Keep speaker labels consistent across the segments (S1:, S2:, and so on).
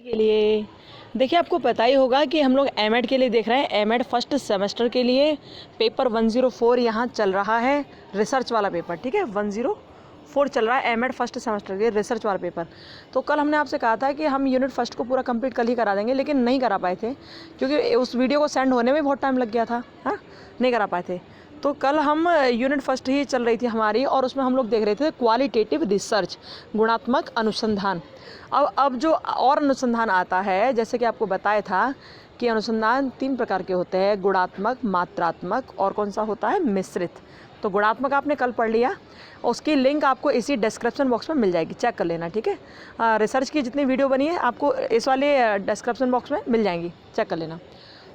S1: के लिए देखिए, आपको पता ही होगा कि हम लोग एमएड के लिए देख रहे हैं। एमएड फर्स्ट सेमेस्टर के लिए पेपर 104 यहाँ चल रहा है, रिसर्च वाला पेपर। ठीक है, 104 चल रहा है एमएड फर्स्ट सेमेस्टर के रिसर्च वाला पेपर। तो कल हमने आपसे कहा था कि हम यूनिट फर्स्ट को पूरा कंप्लीट कल ही करा देंगे, लेकिन नहीं करा पाए थे क्योंकि उस वीडियो को सेंड होने में बहुत टाइम लग गया था। हाँ, नहीं करा पाए थे। तो कल हम यूनिट फर्स्ट ही चल रही थी हमारी, और उसमें हम लोग देख रहे थे क्वालिटेटिव रिसर्च, गुणात्मक अनुसंधान। अब जो और अनुसंधान आता है, जैसे कि आपको बताया था कि अनुसंधान 3 प्रकार के होते हैं, गुणात्मक, मात्रात्मक और कौन सा होता है, मिश्रित। तो गुणात्मक आपने कल पढ़ लिया, उसकी लिंक आपको इसी डिस्क्रिप्शन बॉक्स में मिल जाएगी, चेक कर लेना। ठीक है, रिसर्च की जितनी वीडियो बनी है आपको इस वाले डिस्क्रिप्शन बॉक्स में मिल जाएंगी, चेक कर लेना।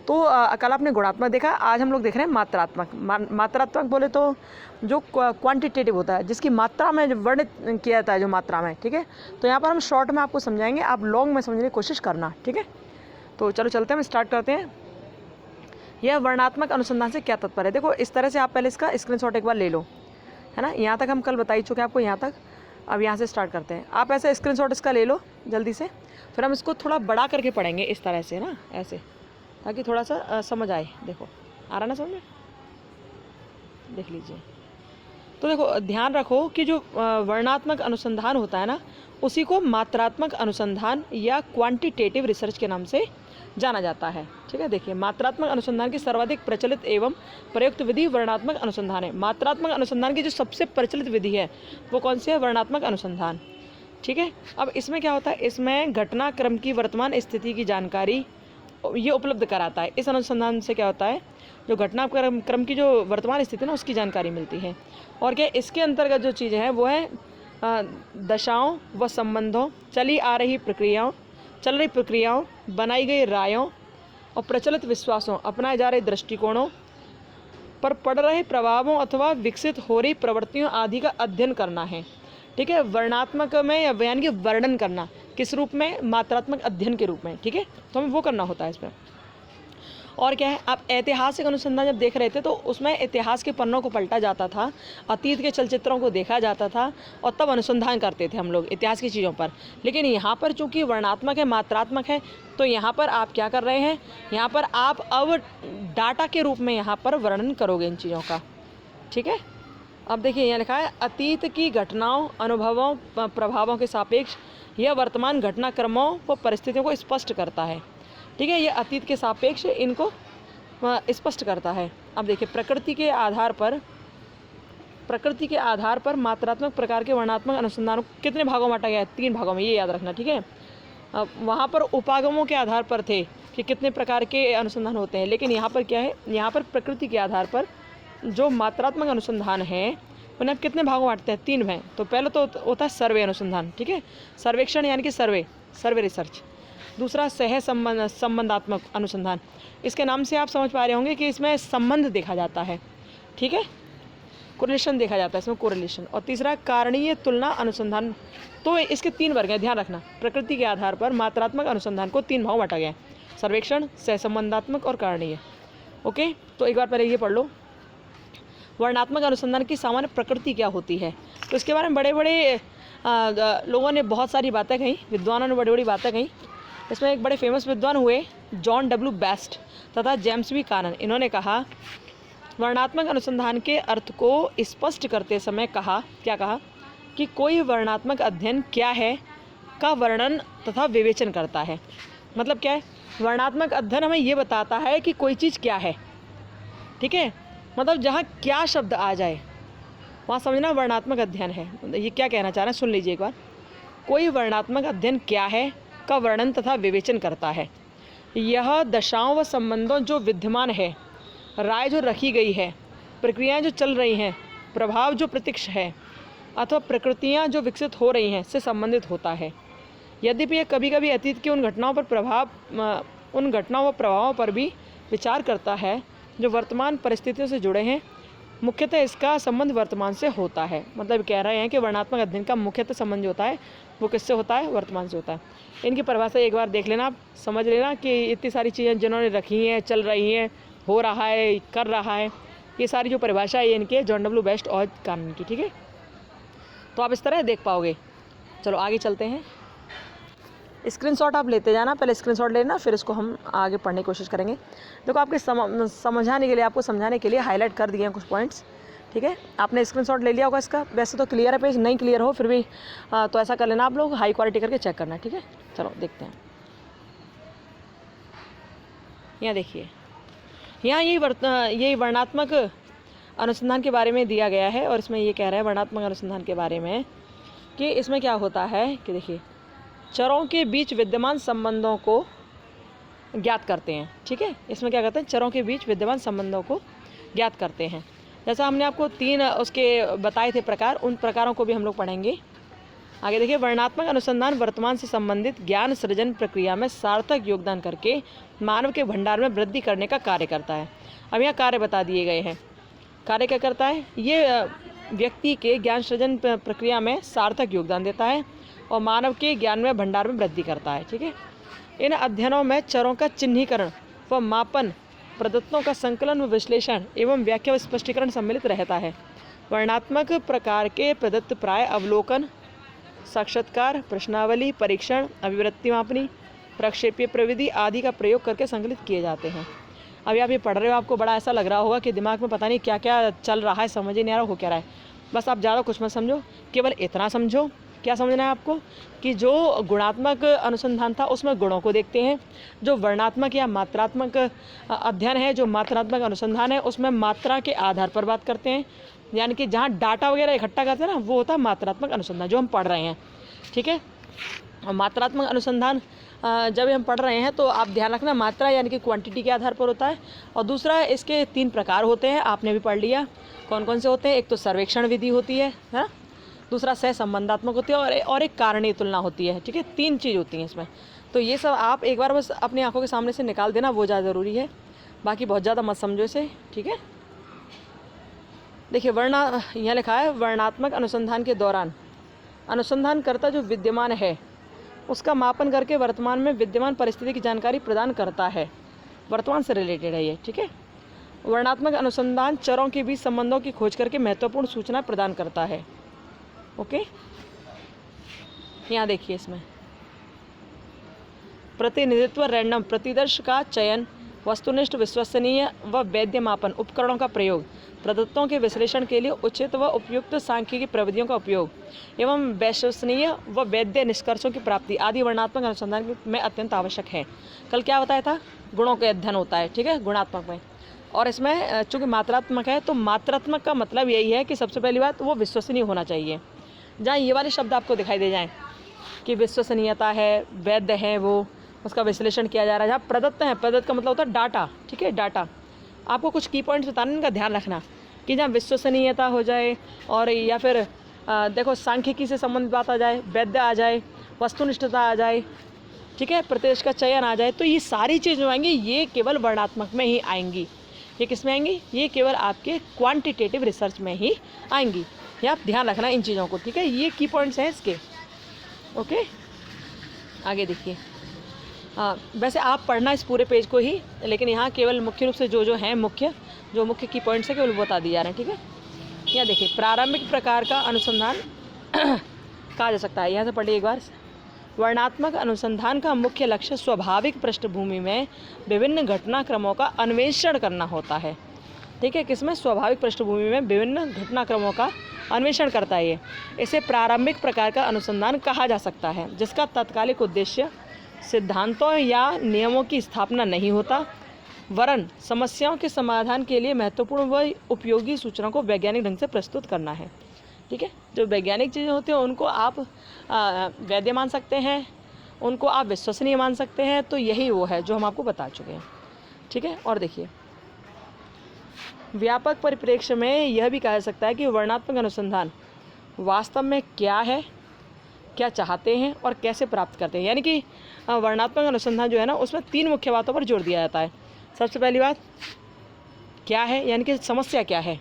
S1: तो कल आपने गुणात्मक देखा, आज हम लोग देख रहे हैं मात्रात्मक। मात्रात्मक बोले तो जो क्वांटिटेटिव होता है, जिसकी मात्रा में जो वर्णित किया जाता है, जो मात्रा में। ठीक है, तो यहाँ पर हम शॉर्ट में आपको समझाएंगे, आप लॉन्ग में समझने की कोशिश करना। ठीक है, तो चलो चलते हैं, हम स्टार्ट करते हैं। यह वर्णात्मक अनुसंधान से क्या तात्पर्य है, देखो इस तरह से आप पहले इसका स्क्रीनशॉट एक बार ले लो, है ना। यहाँ तक हम कल बता ही चुके हैं आपको, यहाँ तक। अब यहाँ से स्टार्ट करते हैं, आप ऐसे स्क्रीनशॉट इसका ले लो जल्दी से, फिर हम इसको थोड़ा बड़ा करके पढ़ेंगे इस तरह से ना, ऐसे, ताकि थोड़ा सा समझ आए। देखो आ रहा ना समझ में, देख लीजिए। तो देखो ध्यान रखो कि जो वर्णात्मक अनुसंधान होता है ना, उसी को मात्रात्मक अनुसंधान या क्वांटिटेटिव रिसर्च के नाम से जाना जाता है। ठीक है, देखिए मात्रात्मक अनुसंधान की सर्वाधिक प्रचलित एवं प्रयुक्त विधि वर्णात्मक अनुसंधान है। मात्रात्मक अनुसंधान की जो सबसे प्रचलित विधि है वो कौन सी है, वर्णात्मक अनुसंधान। ठीक है, अब इसमें क्या होता है, इसमें घटनाक्रम की वर्तमान स्थिति की जानकारी ये उपलब्ध कराता है। इस अनुसंधान से क्या होता है, जो घटनाक्रम की जो वर्तमान स्थिति है ना, उसकी जानकारी मिलती है। और क्या इसके अंतर्गत जो चीज़ें हैं वो है दशाओं व संबंधों, चल रही प्रक्रियाओं, बनाई गई रायों और प्रचलित विश्वासों, अपनाए जा रहे दृष्टिकोणों पर पड़ रहे प्रभावों अथवा विकसित हो रही प्रवृत्तियों आदि का अध्ययन करना है। ठीक है, वर्णात्मक में या बयान के वर्णन करना, किस रूप में, मात्रात्मक अध्ययन के रूप में। ठीक है, तो हमें वो करना होता है इसमें। और क्या है, आप ऐतिहासिक अनुसंधान जब देख रहे थे तो उसमें इतिहास के पन्नों को पलटा जाता था, अतीत के चलचित्रों को देखा जाता था, और तब अनुसंधान करते थे हम लोग इतिहास की चीज़ों पर। लेकिन यहाँ पर चूँकि वर्णात्मक है, मात्रात्मक है, तो यहाँ पर आप क्या कर रहे हैं, यहाँ पर आप अब डाटा के रूप में यहाँ पर वर्णन करोगे इन चीज़ों का। ठीक है, अब देखिए यहाँ लिखा है, अतीत की घटनाओं, अनुभवों, प्रभावों के सापेक्ष यह वर्तमान घटनाक्रमों व परिस्थितियों को स्पष्ट करता है। ठीक है, ये अतीत के सापेक्ष इनको स्पष्ट करता है। अब देखिए प्रकृति के आधार पर मात्रात्मक प्रकार के वर्णात्मक अनुसंधानों को कितने भागों में बांटा गया है, 3 भागों में, ये याद रखना। ठीक है, वहाँ पर उपागमों के आधार पर थे कि कितने प्रकार के अनुसंधान होते हैं, लेकिन यहाँ पर क्या है, यहाँ पर प्रकृति के आधार पर जो मात्रात्मक अनुसंधान है उन्हें आप कितने भागों बांटते हैं, 3 में। तो पहले तो होता है सर्वे अनुसंधान। ठीक है, सर्वेक्षण यानी कि सर्वे रिसर्च। दूसरा संबंधात्मक अनुसंधान, इसके नाम से आप समझ पा रहे होंगे कि इसमें संबंध देखा जाता है। ठीक है, कोरिलेशन देखा जाता है इसमें, कोरिलेशन। और तीसरा कारणीय तुलना अनुसंधान। तो इसके 3 वर्ग हैं, ध्यान रखना। प्रकृति के आधार पर मात्रात्मक अनुसंधान को 3 भागों बांटा गया है, सर्वेक्षण, सहसंबंधात्मक और कारणीय। ओके, तो एक बार पहले ये पढ़ लो, वर्णात्मक अनुसंधान की सामान्य प्रकृति क्या होती है। तो इसके बारे में बड़े बड़े लोगों ने बहुत सारी बातें कही, विद्वानों ने बड़ी बड़ी बातें कही। इसमें एक बड़े फेमस विद्वान हुए जॉन डब्ल्यू बेस्ट तथा जेम्स बी कानन। इन्होंने कहा, वर्णात्मक अनुसंधान के अर्थ को स्पष्ट करते समय क्या कहा कि कोई वर्णात्मक अध्ययन क्या है का वर्णन तथा विवेचन करता है। मतलब क्या है, वर्णात्मक अध्ययन हमें ये बताता है कि कोई चीज़ क्या है। ठीक है, मतलब जहाँ क्या शब्द आ जाए वहाँ समझना वर्णात्मक अध्ययन है। ये क्या कहना चाह रहे हैं, सुन लीजिए एक बार। कोई वर्णात्मक अध्ययन क्या है का वर्णन तथा विवेचन करता है। यह दशाओं व संबंधों जो विद्यमान है, राय जो रखी गई है, प्रक्रियाएं जो चल रही हैं, प्रभाव जो प्रत्यक्ष है, अथवा प्रकृतियां जो विकसित हो रही हैं से संबंधित होता है। यद्यपि यह कभी कभी अतीत की उन घटनाओं व प्रभावों पर भी विचार करता है जो वर्तमान परिस्थितियों से जुड़े हैं। मुख्यतः इसका संबंध वर्तमान से होता है। मतलब कह रहे हैं कि वर्णात्मक अध्ययन का मुख्यतः संबंध जो होता है वो किससे होता है, वर्तमान से होता है। इनकी परिभाषा एक बार देख लेना, आप समझ लेना कि इतनी सारी चीज़ें जिन्होंने रखी हैं, चल रही हैं, हो रहा है, कर रहा है, ये सारी जो परिभाषा है इनके जॉन डब्ल्यू बेस्ट और कानन की। ठीक है, तो आप इस तरह देख पाओगे। चलो आगे चलते हैं। स्क्रीनशॉट आप लेते जाना, पहले स्क्रीनशॉट लेना, फिर इसको हम आगे पढ़ने की कोशिश करेंगे। देखो आपके समझाने के लिए, आपको समझाने के लिए हाईलाइट कर दिए हैं कुछ पॉइंट्स, ठीक है। आपने स्क्रीनशॉट ले लिया होगा इसका, वैसे तो क्लियर है पेज, नहीं क्लियर हो फिर भी तो ऐसा कर लेना आप लोग, हाई क्वालिटी करके चेक करना, ठीक है। चलो देखते हैं। यहाँ देखिए, यहाँ यही वर्णात्मक अनुसंधान के बारे में दिया गया है, और इसमें ये कह रहा है वर्णात्मक अनुसंधान के बारे में कि इसमें क्या होता है कि देखिए, चरों के बीच विद्यमान संबंधों को ज्ञात करते हैं, ठीक है। इसमें क्या करते हैं, चरों के बीच विद्यमान संबंधों को ज्ञात करते हैं। जैसा हमने आपको 3 उसके बताए थे प्रकार, उन प्रकारों को भी हम लोग पढ़ेंगे आगे। देखिए, वर्णनात्मक अनुसंधान वर्तमान से संबंधित ज्ञान सृजन प्रक्रिया में सार्थक योगदान करके मानव के भंडार में वृद्धि करने का कार्य करता है। अब यहाँ कार्य बता दिए गए हैं। कार्य क्या करता है, ये व्यक्ति के ज्ञान सृजन प्रक्रिया में सार्थक योगदान देता है और मानव के ज्ञान में भंडार में वृद्धि करता है, ठीक है। इन अध्ययनों में चरों का चिन्हीकरण व मापन, प्रदत्तों का संकलन व विश्लेषण एवं व्याख्या व स्पष्टीकरण सम्मिलित रहता है। वर्णनात्मक प्रकार के प्रदत्त प्राय अवलोकन, साक्षात्कार, प्रश्नावली, परीक्षण, अभिवृत्ति मापनी, प्रक्षेपीय प्रविधि आदि का प्रयोग करके संकलित किए जाते हैं। अभी आप ये पढ़ रहे हो, आपको बड़ा ऐसा लग रहा होगा कि दिमाग में पता नहीं क्या क्या चल रहा है, समझ ही नहीं आ रहा हो क्या रहा है। बस आप ज़्यादा कुछ मत समझो, केवल इतना समझो। क्या समझना है आपको कि जो गुणात्मक अनुसंधान था उसमें गुणों को देखते हैं, जो वर्णात्मक या मात्रात्मक अध्ययन है, जो मात्रात्मक अनुसंधान है, उसमें मात्रा के आधार पर बात करते हैं, यानी कि जहाँ डाटा वगैरह इकट्ठा करते हैं ना, वो होता है मात्रात्मक अनुसंधान जो हम पढ़ रहे हैं, ठीक है। और मात्रात्मक अनुसंधान जब हम पढ़ रहे हैं तो आप ध्यान रखना, मात्रा यानी कि क्वांटिटी के आधार पर होता है। और दूसरा, इसके 3 प्रकार होते हैं, आपने भी पढ़ लिया कौन कौन से होते हैं। एक तो सर्वेक्षण विधि होती है, दूसरा सहसंबंधात्मक होती है, और एक कारणीय तुलना होती है, ठीक है। 3 चीज़ होती हैं इसमें। तो ये सब आप एक बार बस अपनी आंखों के सामने से निकाल देना, वो ज़्यादा ज़रूरी है, बाकी बहुत ज़्यादा मत समझो इसे, ठीक है। देखिए, यहाँ लिखा है, वर्णात्मक अनुसंधान के दौरान अनुसंधानकर्ता जो विद्यमान है उसका मापन करके वर्तमान में विद्यमान परिस्थिति की जानकारी प्रदान करता है। वर्तमान से रिलेटेड है ये, ठीक है। वर्णात्मक अनुसंधान चरों के बीच संबंधों की खोज करके महत्वपूर्ण सूचना प्रदान करता है, ओके। यहाँ देखिए, इसमें प्रतिनिधित्व, रैंडम प्रतिदर्श का चयन, वस्तुनिष्ठ, विश्वसनीय व वैध मापन उपकरणों का प्रयोग, प्रदत्तों के विश्लेषण के लिए उचित व उपयुक्त सांख्यिकी प्रविधियों का उपयोग एवं विश्वसनीय व वैध निष्कर्षों की प्राप्ति आदि वर्णात्मक अनुसंधान में अत्यंत आवश्यक है। कल क्या बताया था, गुणों का अध्ययन होता है, ठीक है, गुणात्मक में। और इसमें चूँकि मात्रात्मक है तो मात्रात्मक का मतलब यही है कि सबसे पहली बात वो विश्वसनीय होना चाहिए। जहाँ ये वाले शब्द आपको दिखाई दे जाएँ कि विश्वसनीयता है, वैध है, वो उसका विश्लेषण किया जा रहा है। जहाँ प्रदत्त है, प्रदत्त का मतलब होता है डाटा, ठीक है, डाटा। आपको कुछ की पॉइंट्स बताने, इनका ध्यान रखना कि जहाँ विश्वसनीयता हो जाए, और या फिर देखो सांख्यिकी से संबंधित बात आ जाए, वैध आ जाए, वस्तुनिष्ठता आ जाए, ठीक है, प्रत्यक्ष का चयन आ जाए, तो ये सारी चीज़ जो आएंगी ये केवल वर्णात्मक में ही आएंगी। ये किस में आएंगी, ये केवल आपके क्वांटिटेटिव रिसर्च में ही आएंगी। ये आप ध्यान रखना इन चीज़ों को, ठीक है। ये की पॉइंट्स हैं इसके, ओके। आगे देखिए, वैसे आप पढ़ना इस पूरे पेज को ही, लेकिन यहाँ केवल मुख्य रूप से जो हैं मुख्य की पॉइंट्स है केवल बता दिए जा रहे हैं, ठीक है। यहाँ देखिए, प्रारंभिक प्रकार का अनुसंधान कहा जा सकता है, यहाँ से पढ़िए एक बार। वर्णात्मक अनुसंधान का मुख्य लक्ष्य स्वाभाविक पृष्ठभूमि में विभिन्न घटनाक्रमों का अन्वेषण करना होता है, ठीक है। किसमें, स्वाभाविक पृष्ठभूमि में विभिन्न घटनाक्रमों का अन्वेषण करता है। इसे प्रारंभिक प्रकार का अनुसंधान कहा जा सकता है, जिसका तात्कालिक उद्देश्य सिद्धांतों या नियमों की स्थापना नहीं होता, वरन समस्याओं के समाधान के लिए महत्वपूर्ण व उपयोगी सूचनाओं को वैज्ञानिक ढंग से प्रस्तुत करना है, ठीक है। जो वैज्ञानिक चीज़ें होती हैं उनको आप वैध मान सकते हैं, उनको आप विश्वसनीय मान सकते हैं, तो यही वो है जो हम आपको बता चुके हैं, ठीक है। और देखिए, व्यापक परिप्रेक्ष्य में यह भी कहा जा सकता है कि वर्णात्मक अनुसंधान वास्तव में क्या है, क्या चाहते हैं और कैसे प्राप्त करते हैं। यानी कि वर्णात्मक अनुसंधान जो है ना, उसमें 3 मुख्य बातों पर जोर दिया जाता है। सबसे पहली बात क्या है, यानी कि समस्या क्या है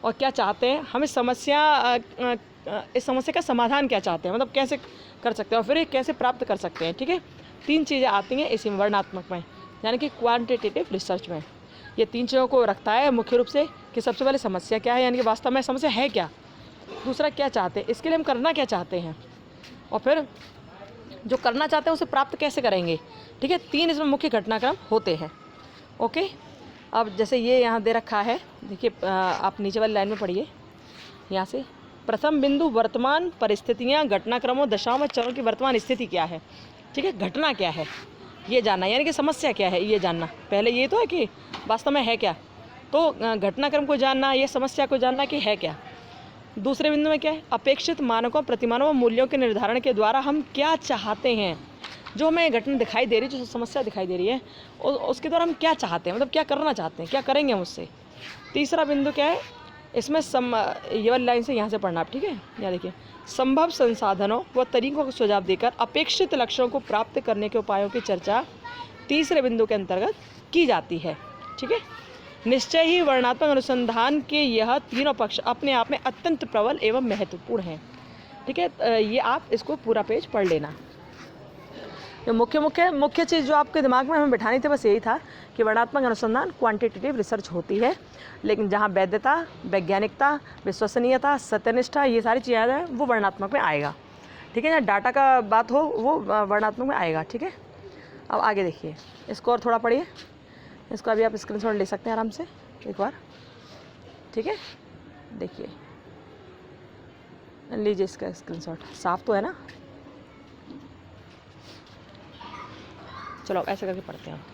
S1: और क्या चाहते हैं, हम इस समस्या का समाधान क्या चाहते हैं, मतलब कैसे कर सकते हैं, और फिर ये कैसे प्राप्त कर सकते हैं, ठीक है। 3 चीज़ें आती हैं इसी वर्णात्मक में, यानी कि क्वांटिटेटिव रिसर्च में। ये 3 चीज़ों को रखता है मुख्य रूप से कि सबसे पहले समस्या क्या है, यानी कि वास्तव में समस्या है क्या, दूसरा क्या चाहते हैं, इसके लिए हम करना क्या चाहते हैं, और फिर जो करना चाहते हैं उसे प्राप्त कैसे करेंगे, ठीक है। 3 इसमें मुख्य घटनाक्रम होते हैं। ओके, अब जैसे ये यहाँ दे रखा है, देखिए आप नीचे वाली लाइन में पढ़िए यहाँ से। प्रथम बिंदु, वर्तमान परिस्थितियाँ, घटनाक्रमों, दशाओं में चरों की वर्तमान स्थिति क्या है, ठीक है। घटना क्या है ये जानना, यानी कि समस्या क्या है ये जानना। पहले ये तो है कि वास्तव में है क्या, तो घटनाक्रम को जानना, ये समस्या को जानना कि है क्या। दूसरे बिंदु में क्या है, अपेक्षित मानकों, प्रतिमानों व मूल्यों के निर्धारण के द्वारा हम क्या चाहते हैं। जो हमें घटना दिखाई दे रही है, जो समस्या दिखाई दे रही है, उसके द्वारा हम क्या चाहते हैं, मतलब क्या करना चाहते हैं, क्या करेंगे हम उससे। तीसरा बिंदु क्या है, इसमें ये वाली लाइन से यहाँ से पढ़ना आप, ठीक है। यहाँ देखिए, संभव संसाधनों व तरीकों को सुझाव देकर अपेक्षित लक्ष्यों को प्राप्त करने के उपायों की चर्चा तीसरे बिंदु के अंतर्गत की जाती है, ठीक है। निश्चय ही वर्णनात्मक अनुसंधान के यह तीनों पक्ष अपने आप में अत्यंत प्रबल एवं महत्वपूर्ण हैं, ठीक है। ये आप इसको पूरा पेज पढ़ लेना। जो मुख्य चीज़ जो आपके दिमाग में हमें बिठानी थी बस यही था कि वर्णनात्मक अनुसंधान क्वांटिटेटिव रिसर्च होती है, लेकिन जहाँ वैधता, वैज्ञानिकता, विश्वसनीयता, सत्यनिष्ठा, ये सारी चीज़ें हैं वो वर्णनात्मक में आएगा, ठीक है। जहाँ डाटा का बात हो वो वर्णनात्मक में आएगा, ठीक है। अब आगे देखिए, इसको और थोड़ा पढ़िए, इसको अभी आप स्क्रीनशॉट ले सकते हैं आराम से एक बार, ठीक है। देखिए, लीजिए इसका स्क्रीनशॉट, साफ तो है ना। चलो ऐसे करके पढ़ते हैं।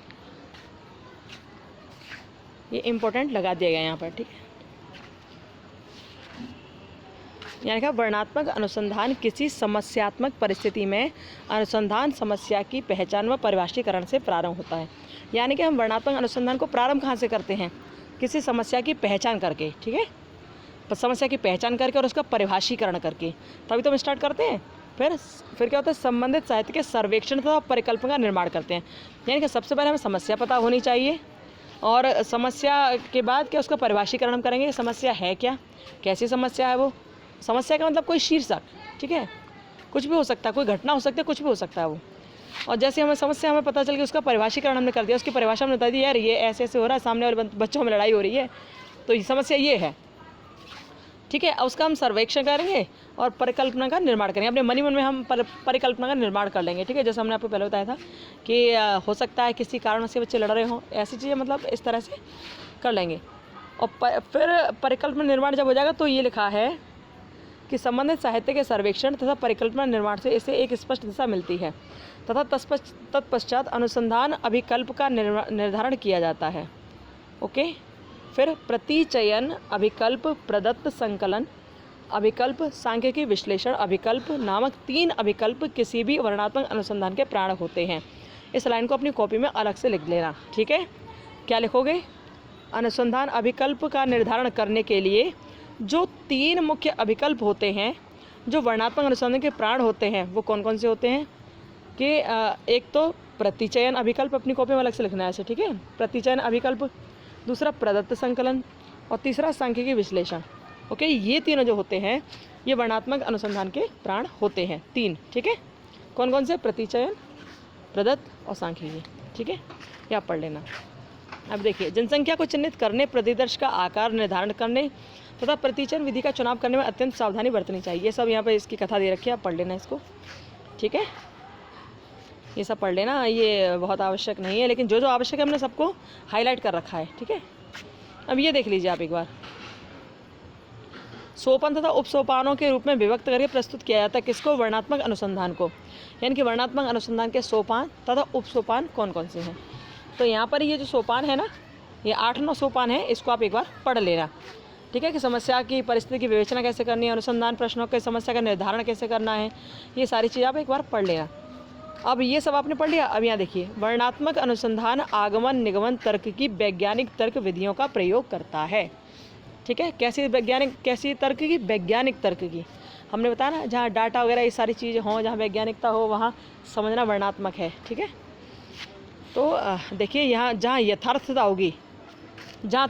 S1: ये इम्पोर्टेंट लगा दिया गया यहाँ पर, ठीक है। यानी कि वर्णनात्मक अनुसंधान किसी समस्यात्मक परिस्थिति में अनुसंधान समस्या की पहचान व परिभाषीकरण से प्रारंभ होता है। यानी कि हम वर्णनात्मक अनुसंधान को प्रारंभ कहाँ से करते हैं, किसी समस्या की पहचान करके, ठीक है। समस्या की पहचान करके और उसका परिभाषीकरण करके तभी तो हम स्टार्ट करते हैं। फिर क्या होता है, संबंधित साहित्य के सर्वेक्षण तथा परिकल्पना का निर्माण करते हैं। यानी कि सबसे पहले हमें समस्या पता होनी चाहिए, और समस्या के बाद क्या उसका परिभाषीकरण हम करेंगे, समस्या है क्या, कैसी समस्या है वो। समस्या का मतलब कोई शीर्षक, ठीक है, कुछ भी हो सकता है, कोई घटना हो सकती है, कुछ भी हो सकता है वो। और जैसे हमें समस्या हमें पता चल गई, उसका परिभाषीकरण हमने कर दिया, उसकी परिभाषा हमने बता दी, यार ये ऐसे ऐसे हो रहा है, सामने वाले बच्चों में लड़ाई हो रही है, तो ये समस्या ये है, ठीक है। उसका हम सर्वेक्षण करेंगे और परिकल्पना का निर्माण करेंगे। अपने मन में हम परिकल्पना का निर्माण कर लेंगे, ठीक है। जैसे हमने आपको पहले बताया था कि हो सकता है किसी कारण से बच्चे लड़ रहे हों, ऐसी चीज़ें मतलब इस तरह से कर लेंगे। और फिर परिकल्पना निर्माण जब हो जाएगा तो ये लिखा है कि संबंधित साहित्य के सर्वेक्षण तथा परिकल्पना निर्माण से इसे एक स्पष्ट दिशा मिलती है तथा तत्पश्चात अनुसंधान अभिकल्प का निर्धारण किया जाता है। ओके, फिर प्रतिचयन, अभिकल्प, प्रदत्त संकलन, अभिकल्प, सांख्यिकी विश्लेषण अभिकल्प नामक 3 अभिकल्प किसी भी वर्णनात्मक अनुसंधान के प्राण होते हैं। इस लाइन को अपनी कॉपी में अलग से लिख लेना, ठीक है। क्या लिखोगे, अनुसंधान अभिकल्प का निर्धारण करने के लिए जो 3 मुख्य अभिकल्प होते हैं जो वर्णनात्मक अनुसंधान के प्राण होते हैं वो कौन कौन से होते हैं कि एक तो प्रतिचयन अभिकल्प, अपनी कॉपी में अलग से लिखना है ऐसे, ठीक है। प्रतिचयन अभिकल्प, दूसरा प्रदत्त संकलन और तीसरा सांख्यिकी विश्लेषण। ओके, ये तीनों जो होते हैं ये वर्णनात्मक अनुसंधान के प्राण होते हैं, 3, ठीक है। कौन कौन से, प्रतिचयन, प्रदत्त और सांख्यिकी, ठीक है। ये आप पढ़ लेना। अब देखिए, जनसंख्या को चिन्हित करने, प्रतिदर्श का आकार निर्धारण करने तथा प्रतिचयन विधि का चुनाव करने में अत्यंत सावधानी बरतनी चाहिए। ये सब यहाँ पर इसकी कथा दे रखी है, आप पढ़ लेना इसको, ठीक है। ये सब पढ़ लेना, ये बहुत आवश्यक नहीं है, लेकिन जो जो आवश्यक है हमने सबको हाईलाइट कर रखा है, ठीक है। अब ये देख लीजिए आप एक बार, सोपान तथा उपसोपानों के रूप में विभक्त करके प्रस्तुत किया जाता है किसको, वर्णनात्मक अनुसंधान को। यानी कि वर्णनात्मक अनुसंधान के सोपान तथा उपसोपान कौन कौन से हैं। तो यहाँ पर ये जो सोपान है ना, ये 8-9 सोपान है, इसको आप एक बार पढ़ लेना, ठीक है। कि समस्या की परिस्थिति की विवेचना कैसे करनी है, अनुसंधान प्रश्नों के समस्या का निर्धारण कैसे करना है, ये सारी चीज़ आप एक बार पढ़ लेना। अब ये सब आपने पढ़ लिया। अब यहाँ देखिए, वर्णनात्मक अनुसंधान आगमन निगमन तर्क की वैज्ञानिक तर्क विधियों का प्रयोग करता है, ठीक है। कैसी तर्क की, वैज्ञानिक तर्क की। हमने बताया ना, जहाँ डाटा वगैरह ये सारी चीज़ें हों, जहाँ वैज्ञानिकता हो, वहाँ समझना वर्णनात्मक है, ठीक है। तो देखिए, यहाँ जहाँ यथार्थता होगी, जहाँ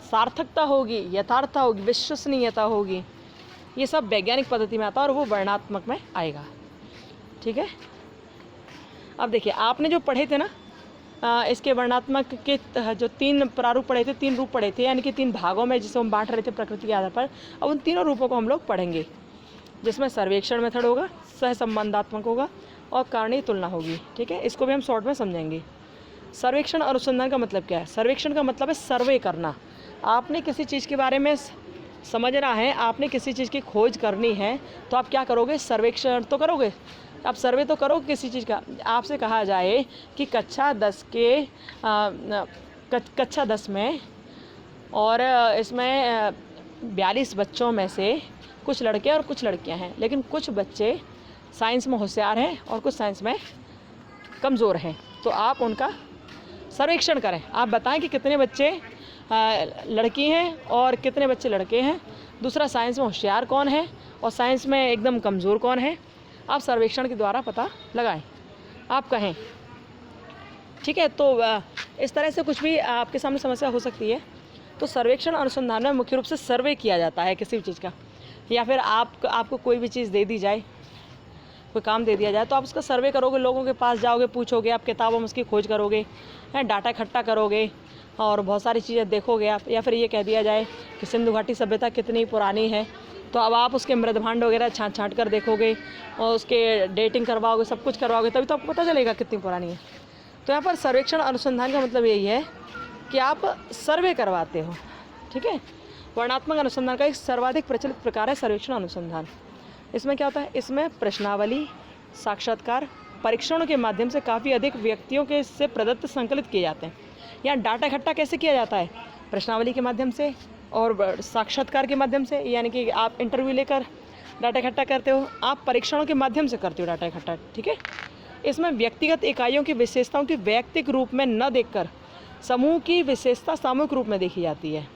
S1: सार्थकता होगी, यथार्थता होगी, विश्वसनीयता होगी, ये सब वैज्ञानिक पद्धति में आता है और वो वर्णनात्मक में आएगा, ठीक है। अब देखिए, आपने जो पढ़े थे ना इसके वर्णनात्मक के जो 3 प्रारूप पढ़े थे, 3 रूप पढ़े थे, यानी कि 3 भागों में जिसे हम बांट रहे थे प्रकृति के आधार पर। अब उन तीनों रूपों को हम लोग पढ़ेंगे, जिसमें सर्वेक्षण मेथड होगा, सहसंबंधात्मक होगा और कारणीय तुलना होगी। ठीक है, इसको भी हम शॉर्ट में समझेंगे। सर्वेक्षण अनुसंधान का मतलब क्या है? सर्वेक्षण का मतलब है सर्वे करना। आपने किसी चीज़ के बारे में समझना है, आपने किसी चीज़ की खोज करनी है, तो आप क्या करोगे? सर्वेक्षण तो करोगे, आप सर्वे तो करोगे किसी चीज़ का। आपसे कहा जाए कि कक्षा 10 में और इसमें 42 बच्चों में से कुछ लड़के और कुछ लड़कियां हैं, लेकिन कुछ बच्चे साइंस में होशियार हैं और कुछ साइंस में कमज़ोर हैं, तो आप उनका सर्वेक्षण करें। आप बताएं कि कितने बच्चे लड़की हैं और कितने बच्चे लड़के हैं, दूसरा साइंस में होशियार कौन है और साइंस में एकदम कमज़ोर कौन है। आप सर्वेक्षण के द्वारा पता लगाएं, आप कहें। ठीक है, तो इस तरह से कुछ भी आपके सामने समस्या हो सकती है। तो सर्वेक्षण अनुसंधान में मुख्य रूप से सर्वे किया जाता है किसी भी चीज़ का, या फिर आपको कोई भी चीज़ दे दी जाए, कोई काम दे दिया जाए, तो आप उसका सर्वे करोगे, लोगों के पास जाओगे, पूछोगे, आप किताबों में उसकी खोज करोगे, डाटा इकट्ठा करोगे और बहुत सारी चीज़ें देखोगे आप। या फिर ये कह दिया जाए कि सिंधु घाटी सभ्यता कितनी पुरानी है, तो अब आप उसके मृदभांड वगैरह छाँट कर देखोगे और उसके डेटिंग करवाओगे, सब कुछ करवाओगे, तभी तो आपको पता चलेगा कितनी पुरानी है। तो यहाँ पर सर्वेक्षण अनुसंधान का मतलब यही है कि आप सर्वे करवाते हो। ठीक है, वर्णनात्मक अनुसंधान का एक सर्वाधिक प्रचलित प्रकार है सर्वेक्षण अनुसंधान। इसमें क्या होता है? इसमें प्रश्नावली, साक्षात्कार, परीक्षणों के माध्यम से काफ़ी अधिक व्यक्तियों के से प्रदत्त संकलित किए जाते हैं। यहाँ डाटा इकट्ठा कैसे किया जाता है? प्रश्नावली के माध्यम से और साक्षात्कार के माध्यम से, यानी कि आप इंटरव्यू लेकर डाटा इकट्ठा करते हो, आप परीक्षणों के माध्यम से करते हो डाटा इकट्ठा। ठीक है, इसमें व्यक्तिगत इकाइयों की विशेषताओं की वैयक्तिक रूप में न देखकर समूह की विशेषता सामूहिक रूप में देखी जाती है।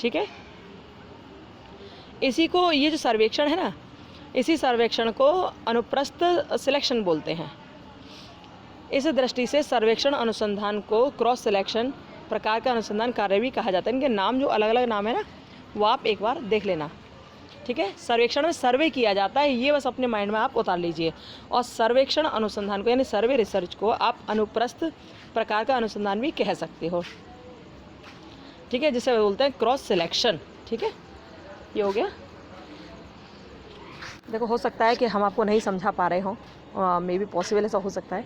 S1: ठीक है, इसी को, ये जो सर्वेक्षण है ना, इसी सर्वेक्षण को अनुप्रस्थ सिलेक्शन बोलते हैं। इस दृष्टि से सर्वेक्षण अनुसंधान को क्रॉस सिलेक्शन प्रकार का अनुसंधान कार्य भी कहा जाता है। इनके नाम जो अलग अलग नाम है ना, वो आप एक बार देख लेना। ठीक है, सर्वेक्षण में सर्वे किया जाता है, ये बस अपने माइंड में आप उतार लीजिए। और सर्वेक्षण अनुसंधान को, यानी सर्वे रिसर्च को, आप अनुप्रस्थ प्रकार का अनुसंधान भी कह सकते हो। ठीक है, जिसे बोलते हैं क्रॉस सिलेक्शन। ठीक है, ये हो गया। देखो, हो सकता है कि हम आपको नहीं समझा पा रहे हों, मे बी पॉसिबल ऐसा हो सकता है,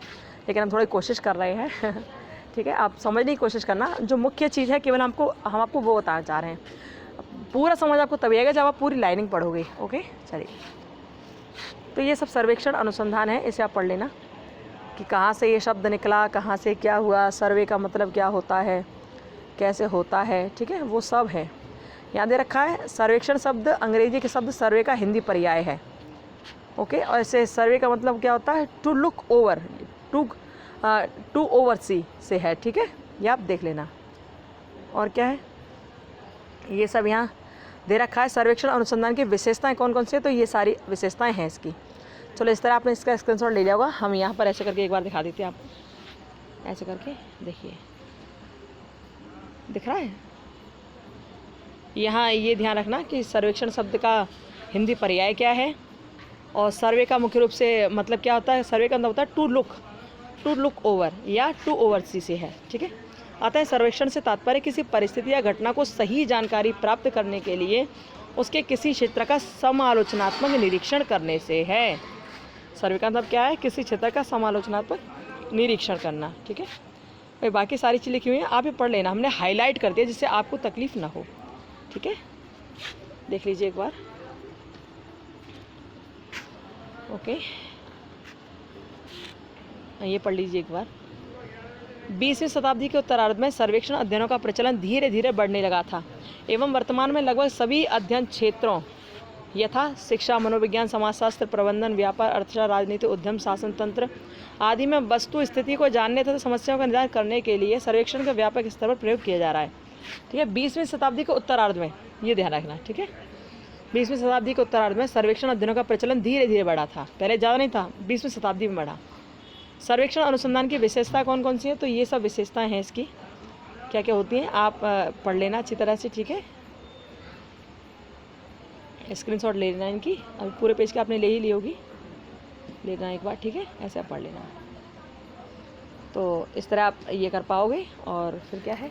S1: लेकिन हम थोड़ी कोशिश कर रहे हैं। ठीक है, आप समझने की कोशिश करना। जो मुख्य चीज़ है केवल हम आपको वो बताना चाह रहे हैं। पूरा समझ आपको तभी आएगा जब आप पूरी लाइनिंग पढ़ोगे। ओके, चलिए, तो ये सब सर्वेक्षण अनुसंधान है, इसे आप पढ़ लेना कि कहाँ से ये शब्द निकला, कहाँ से क्या हुआ, सर्वे का मतलब क्या होता है, कैसे होता है। ठीक है, वो सब है, याद दे रखा है। सर्वेक्षण शब्द अंग्रेजी के शब्द सर्वे का हिंदी पर्याय है। ओके, और ऐसे सर्वे का मतलब क्या होता है? To look over, to oversee से है। ठीक है, ये आप देख लेना। और क्या है, ये सब यहाँ दे रखा है। सर्वेक्षण अनुसंधान की विशेषताएं कौन कौन सी है, तो ये सारी विशेषताएं हैं इसकी। चलो, इस तरह आपने इसका स्क्रीनशॉट ले लिया होगा। हम यहाँ पर ऐसे करके एक बार दिखा देते हैं आपको। ऐसे करके देखिए, दिख रहा है यहाँ। ये ध्यान रखना कि सर्वेक्षण शब्द का हिंदी पर्याय क्या है और सर्वे का मुख्य रूप से मतलब क्या होता है। सर्वे का मतलब होता है टू लुक ओवर या टू ओवरसी से है। ठीक है, अतः सर्वेक्षण से तात्पर्य किसी परिस्थिति या घटना को सही जानकारी प्राप्त करने के लिए उसके किसी क्षेत्र का समालोचनात्मक निरीक्षण करने से है। सर्वे का मतलब क्या है? किसी क्षेत्र का समालोचनात्मक निरीक्षण करना। ठीक है, भाई बाकी सारी चीज़ें लिखी हुई हैं, आप ये पढ़ लेना। हमने हाईलाइट कर दिया जिससे आपको तकलीफ ना हो। ठीक है, देख लीजिए एक बार। ओके, ये पढ़ लीजिए एक बार। 20वीं शताब्दी के उत्तरार्ध में सर्वेक्षण अध्ययनों का प्रचलन धीरे धीरे बढ़ने लगा था एवं वर्तमान में लगभग सभी अध्ययन क्षेत्रों यथा शिक्षा, मनोविज्ञान, समाजशास्त्र, प्रबंधन, व्यापार, अर्थशास्त्र, राजनीति, उद्यम, शासन तंत्र आदि में वस्तु स्थिति को जानने तथा समस्याओं का निदान करने के लिए सर्वेक्षण का व्यापक स्तर पर प्रयोग किया जा रहा है। ठीक है, 20वीं शताब्दी के उत्तरार्ध में, ये ध्यान रखना। ठीक है, 20वीं शताब्दी के उत्तरार्ध में सर्वेक्षण अध्ययनों का प्रचलन धीरे धीरे बढ़ा था, पहले ज़्यादा नहीं था, 20वीं शताब्दी में बढ़ा। सर्वेक्षण अनुसंधान की विशेषता कौन कौन सी है, तो ये सब विशेषताएं हैं इसकी, क्या क्या होती हैं आप पढ़ लेना अच्छी तरह से। ठीक है, स्क्रीनशॉट ले लेना इनकी। अभी पूरे पेज की आपने ले ही ली होगी, लेना एक बार। ठीक है, ऐसे आप पढ़ लेना, तो इस तरह आप ये कर पाओगे। और फिर क्या है,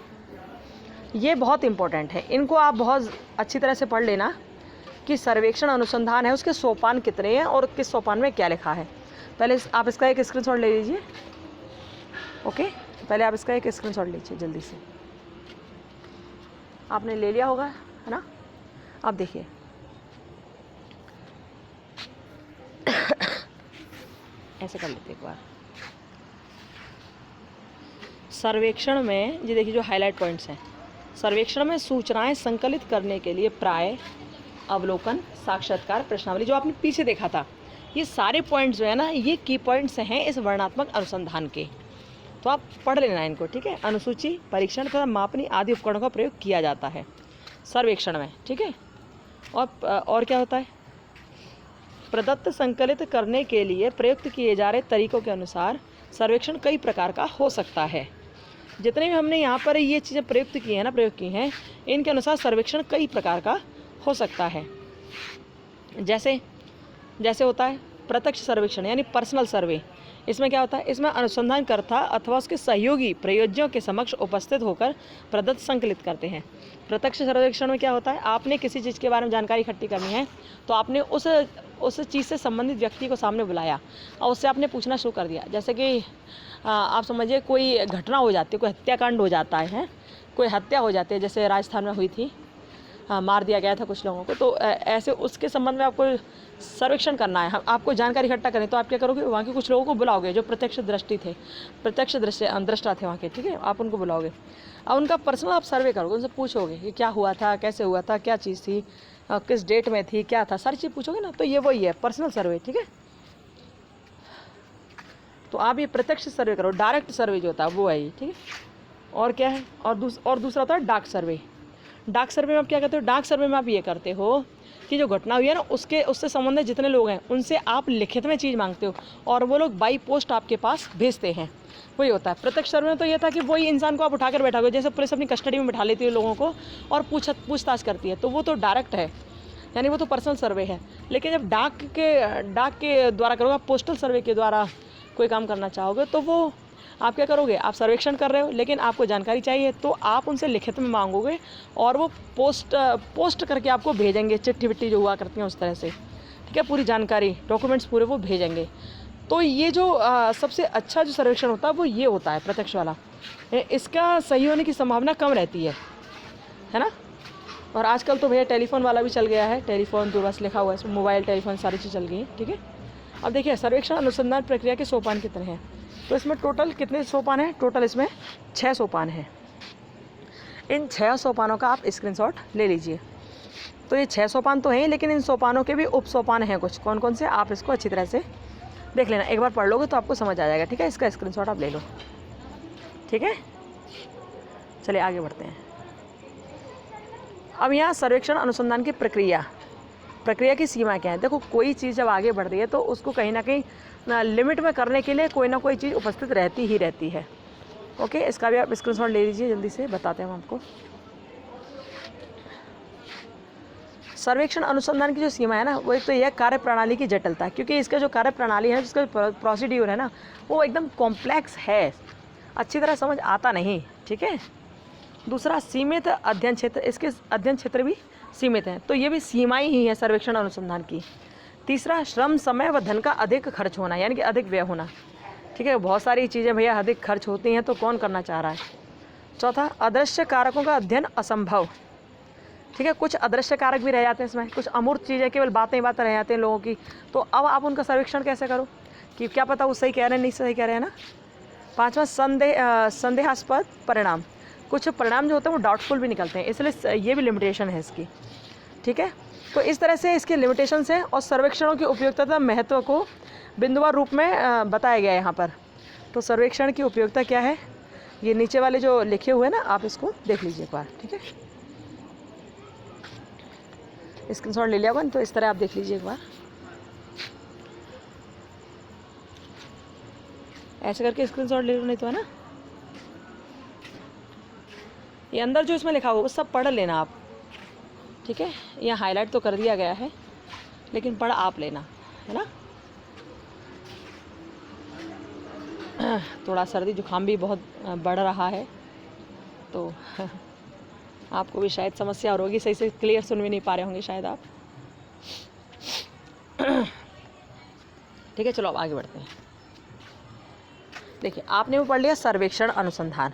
S1: ये बहुत इम्पोर्टेंट है, इनको आप बहुत अच्छी तरह से पढ़ लेना कि सर्वेक्षण अनुसंधान है उसके सोपान कितने हैं और किस सोपान में क्या लिखा है। पहले आप इसका एक स्क्रीनशॉट ले लीजिए। ओके, पहले आप इसका एक स्क्रीनशॉट लीजिए जल्दी से। आपने ले लिया होगा, है ना। आप देखिए ऐसे कर लेते एक बार। सर्वेक्षण में ये देखिए जो हाईलाइट पॉइंट्स हैं, सर्वेक्षण में सूचनाएं संकलित करने के लिए प्राय, अवलोकन, साक्षात्कार, प्रश्नावली, जो आपने पीछे देखा था, ये सारे पॉइंट्स जो है ना, ये की पॉइंट्स हैं इस वर्णनात्मक अनुसंधान के। तो आप पढ़ लेना इनको, ठीक है। अनुसूची, परीक्षण तथा मापनी आदि उपकरणों का प्रयोग किया जाता है सर्वेक्षण में, ठीक है। और क्या होता है, प्रदत्त संकलित करने के लिए प्रयुक्त किए जा रहे तरीकों के अनुसार सर्वेक्षण कई प्रकार का हो सकता है। जितने भी हमने यहाँ पर ये चीज़ें प्रयुक्त की हैं ना, प्रयोग की हैं, इनके अनुसार सर्वेक्षण कई प्रकार का हो सकता है। जैसे होता है प्रत्यक्ष सर्वेक्षण यानी पर्सनल सर्वे। इसमें क्या होता है, इसमें अनुसंधानकर्ता अथवा उसके सहयोगी प्रयोज्यों के समक्ष उपस्थित होकर प्रदत्त संकलित करते हैं। प्रत्यक्ष सर्वेक्षण में क्या होता है, आपने किसी चीज़ के बारे में जानकारी इकट्ठी करनी है तो आपने उस चीज़ से संबंधित व्यक्ति को सामने बुलाया और उससे आपने पूछना शुरू कर दिया। जैसे कि आप समझिए कोई घटना हो जाती है, कोई हत्याकांड हो जाता है, कोई हत्या हो जाती है, जैसे राजस्थान में हुई थी, मार दिया गया था कुछ लोगों को। तो ऐसे उसके संबंध में आपको सर्वेक्षण करना है, आपको जानकारी इकट्ठा करनी। तो आप क्या करोगे, वहाँ के कुछ लोगों को बुलाओगे जो प्रत्यक्ष दृष्टा थे वहाँ के, ठीक है। आप उनको बुलाओगे और उनका पर्सनल आप सर्वे करोगे, उनसे पूछोगे कि क्या हुआ था, कैसे हुआ था, क्या चीज़ थी, किस डेट में थी, क्या था, सारी चीज़ पूछोगे ना। तो ये वही है पर्सनल सर्वे, ठीक है। तो आप ये प्रत्यक्ष सर्वे करो, डायरेक्ट सर्वे जो होता है वो है ये, ठीक है। और क्या है, और दूसरा होता है डाक सर्वे। डाक सर्वे में आप क्या करते हो, डाक सर्वे में आप ये करते हो कि जो घटना हुई है ना उससे संबंधित जितने लोग हैं उनसे आप लिखित में चीज़ मांगते हो और वो लोग बाई पोस्ट आपके पास भेजते हैं, वही होता है। प्रत्यक्ष सर्वे में तो ये था कि वही इंसान को आप उठाकर बैठाओगे, जैसे पुलिस अपनी कस्टडी में बिठा लेती है लोगों को और पूछताछ करती है, तो वो तो डायरेक्ट है, यानी वो तो पर्सनल सर्वे है। लेकिन जब डाक के द्वारा करोगे, आप पोस्टल सर्वे के द्वारा कोई काम करना चाहोगे, तो वो आप क्या करोगे, आप सर्वेक्षण कर रहे हो लेकिन आपको जानकारी चाहिए तो आप उनसे लिखित में मांगोगे और वो पोस्ट करके आपको भेजेंगे, चिट्ठी विट्ठी जो हुआ करती हैं उस तरह से, ठीक है। पूरी जानकारी, डॉक्यूमेंट्स पूरे वो भेजेंगे। तो ये जो सबसे अच्छा जो सर्वेक्षण होता है वो ये होता है प्रत्यक्ष वाला। इसका सही होने की संभावना कम रहती है ना। और आजकल तो भैया टेलीफोन वाला भी चल गया है, टेलीफोन दूरभाष लिखा हुआ है इसमें, मोबाइल टेलीफोन सारी चीज़ चल गई है, ठीक है। अब देखिए सर्वेक्षण अनुसंधान प्रक्रिया के सोपान कितने हैं। तो इसमें टोटल कितने सोपान हैं, टोटल इसमें 6 सोपान हैं। इन 6 सोपानों का आप स्क्रीनशॉट ले लीजिए। तो ये 6 सोपान तो हैं, लेकिन इन सोपानों के भी उप सोपान हैं कुछ, कौन कौन से, आप इसको अच्छी तरह से देख लेना। एक बार पढ़ लोगे तो आपको समझ आ जाएगा, ठीक है। इसका स्क्रीनशॉट आप ले लो, ठीक है। चलिए आगे बढ़ते हैं। अब यहाँ सर्वेक्षण अनुसंधान की प्रक्रिया की सीमा क्या है। देखो कोई चीज़ जब आगे बढ़ रही है तो उसको कहीं ना कहीं लिमिट में करने के लिए कोई ना कोई चीज़ उपस्थित रहती ही रहती है। ओके, इसका भी आप स्क्रीनशॉट ले लीजिए, जल्दी से बताते हैं हम आपको। सर्वेक्षण अनुसंधान की जो सीमा है ना, वो एक तो यह कार्य प्रणाली की जटिलता, क्योंकि इसका जो कार्य प्रणाली है, जिसका प्रोसीड्यूर है ना, वो एकदम कॉम्प्लेक्स है, अच्छी तरह समझ आता नहीं, ठीक है। दूसरा सीमित अध्ययन क्षेत्र, इसके अध्ययन क्षेत्र भी सीमित हैं, तो ये भी सीमाएं ही है सर्वेक्षण अनुसंधान की। तीसरा श्रम, समय व धन का अधिक खर्च होना, यानी कि अधिक व्यय होना, ठीक है। बहुत सारी चीज़ें भैया अधिक खर्च होती हैं तो कौन करना चाह रहा है। चौथा अदृश्य कारकों का अध्ययन असंभव, ठीक है। कुछ अदृश्य कारक भी रह जाते हैं इसमें, कुछ अमूर्त चीज़ें, केवल बातें रह जाती हैं लोगों की, तो अब आप उनका सर्वेक्षण कैसे करो कि क्या पता वो सही कह रहे हैं, नहीं सही कह रहे हैं ना। पाँचवा संदेहास्पद परिणाम, कुछ परिणाम जो होते हैं वो डाउटफुल भी निकलते हैं, इसलिए ये भी लिमिटेशन है इसकी, ठीक है। तो इस तरह से इसके लिमिटेशंस हैं और सर्वेक्षणों की उपयोगिता महत्व को बिंदुवार रूप में बताया गया है यहाँ पर। तो सर्वेक्षण की उपयोगिता क्या है, ये नीचे वाले जो लिखे हुए हैं ना, आप इसको देख लीजिए एक बार, ठीक है। स्क्रीनशॉट ले लिया अपन, तो इस तरह आप देख लीजिए एक बार, ऐसे करके स्क्रीनशॉट ले लो, नहीं तो है ना। ये अंदर जो इसमें लिखा हुआ वो सब पढ़ लेना आप, ठीक है। यहाँ हाईलाइट तो कर दिया गया है लेकिन पढ़ आप लेना, है ना। थोड़ा सर्दी जुकाम भी बहुत बढ़ रहा है तो आपको भी शायद समस्या होगी, सही से क्लियर सुन भी नहीं पा रहे होंगे शायद आप। ठीक है, चलो अब आगे बढ़ते हैं। देखिए, आपने वो पढ़ लिया सर्वेक्षण अनुसंधान,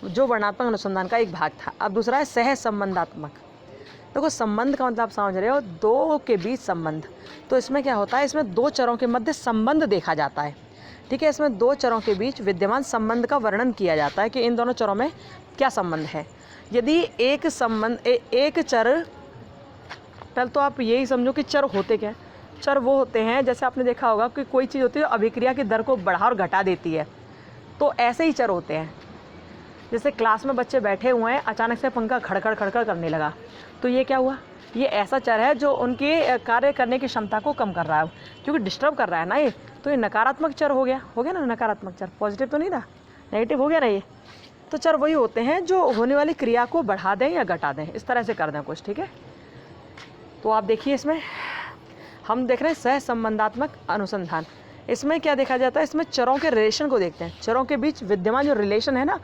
S1: जो वर्णनात्मक अनुसंधान का एक भाग था। अब दूसरा है सह संबंधात्मक। देखो, संबंध का मतलब आप समझ रहे हो, दो के बीच संबंध। तो इसमें क्या होता है, इसमें दो चरों के मध्य संबंध देखा जाता है। ठीक है, इसमें दो चरों के बीच विद्यमान संबंध का वर्णन किया जाता है कि इन दोनों चरों में क्या संबंध है। यदि एक चर, पहले तो आप यही समझो कि चर होते क्या है। चर वो होते हैं, जैसे आपने देखा होगा कि कोई चीज़ होती है जो अभिक्रिया की दर को बढ़ा और घटा देती है, तो ऐसे ही चर होते हैं। जैसे क्लास में बच्चे बैठे हुए हैं, अचानक से पंखा खड़खड़ खड़खड़ करने लगा, तो ये क्या हुआ, ये ऐसा चर है जो उनके कार्य करने की क्षमता को कम कर रहा है, क्योंकि डिस्टर्ब कर रहा है ना ये। तो ये नकारात्मक चर हो गया ना, नकारात्मक चर। पॉजिटिव तो नहीं था, नेगेटिव हो गया ना ये। तो चर वही होते हैं जो होने वाली क्रिया को बढ़ा दें या घटा दें, इस तरह से कर दें कुछ। ठीक है, तो आप देखिए, इसमें हम देख रहे हैं सह संबंधात्मक अनुसंधान। इसमें क्या देखा जाता है, इसमें चरों के रिलेशन को देखते हैं। चरों के बीच विद्यमान जो रिलेशन है ना,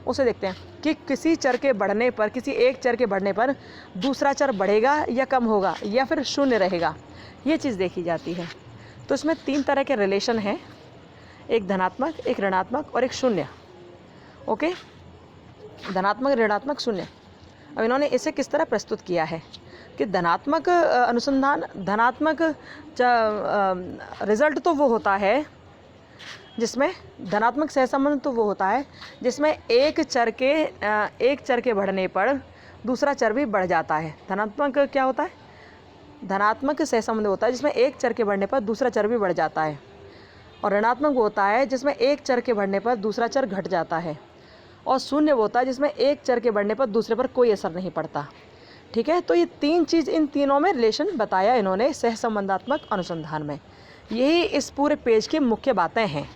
S1: उसे देखते हैं कि किसी चर के बढ़ने पर, किसी एक चर के बढ़ने पर दूसरा चर बढ़ेगा या कम होगा या फिर शून्य रहेगा, ये चीज़ देखी जाती है। तो इसमें 3 तरह के रिलेशन हैं, एक धनात्मक, एक ऋणात्मक और एक शून्य। ओके, धनात्मक, ऋणात्मक, शून्य। अब इन्होंने इसे किस तरह प्रस्तुत किया है कि धनात्मक अनुसंधान, धनात्मक रिजल्ट तो वो होता है जिसमें, धनात्मक सहसंबंध तो वो होता है जिसमें एक चर के बढ़ने पर दूसरा चर भी बढ़ जाता है। धनात्मक क्या होता है, धनात्मक सहसंबंध होता है जिसमें एक चर के बढ़ने पर दूसरा चर भी बढ़ जाता है। और ऋणात्मक वो होता है जिसमें एक चर के बढ़ने पर दूसरा चर घट जाता है। और शून्य वो होता है जिसमें एक चर के बढ़ने पर दूसरे पर कोई असर नहीं पड़ता। ठीक है, तो ये 3 चीज़, इन तीनों में रिलेशन बताया इन्होंने सहसंबंधात्मक अनुसंधान में। यही इस पूरे पेज की मुख्य बातें हैं,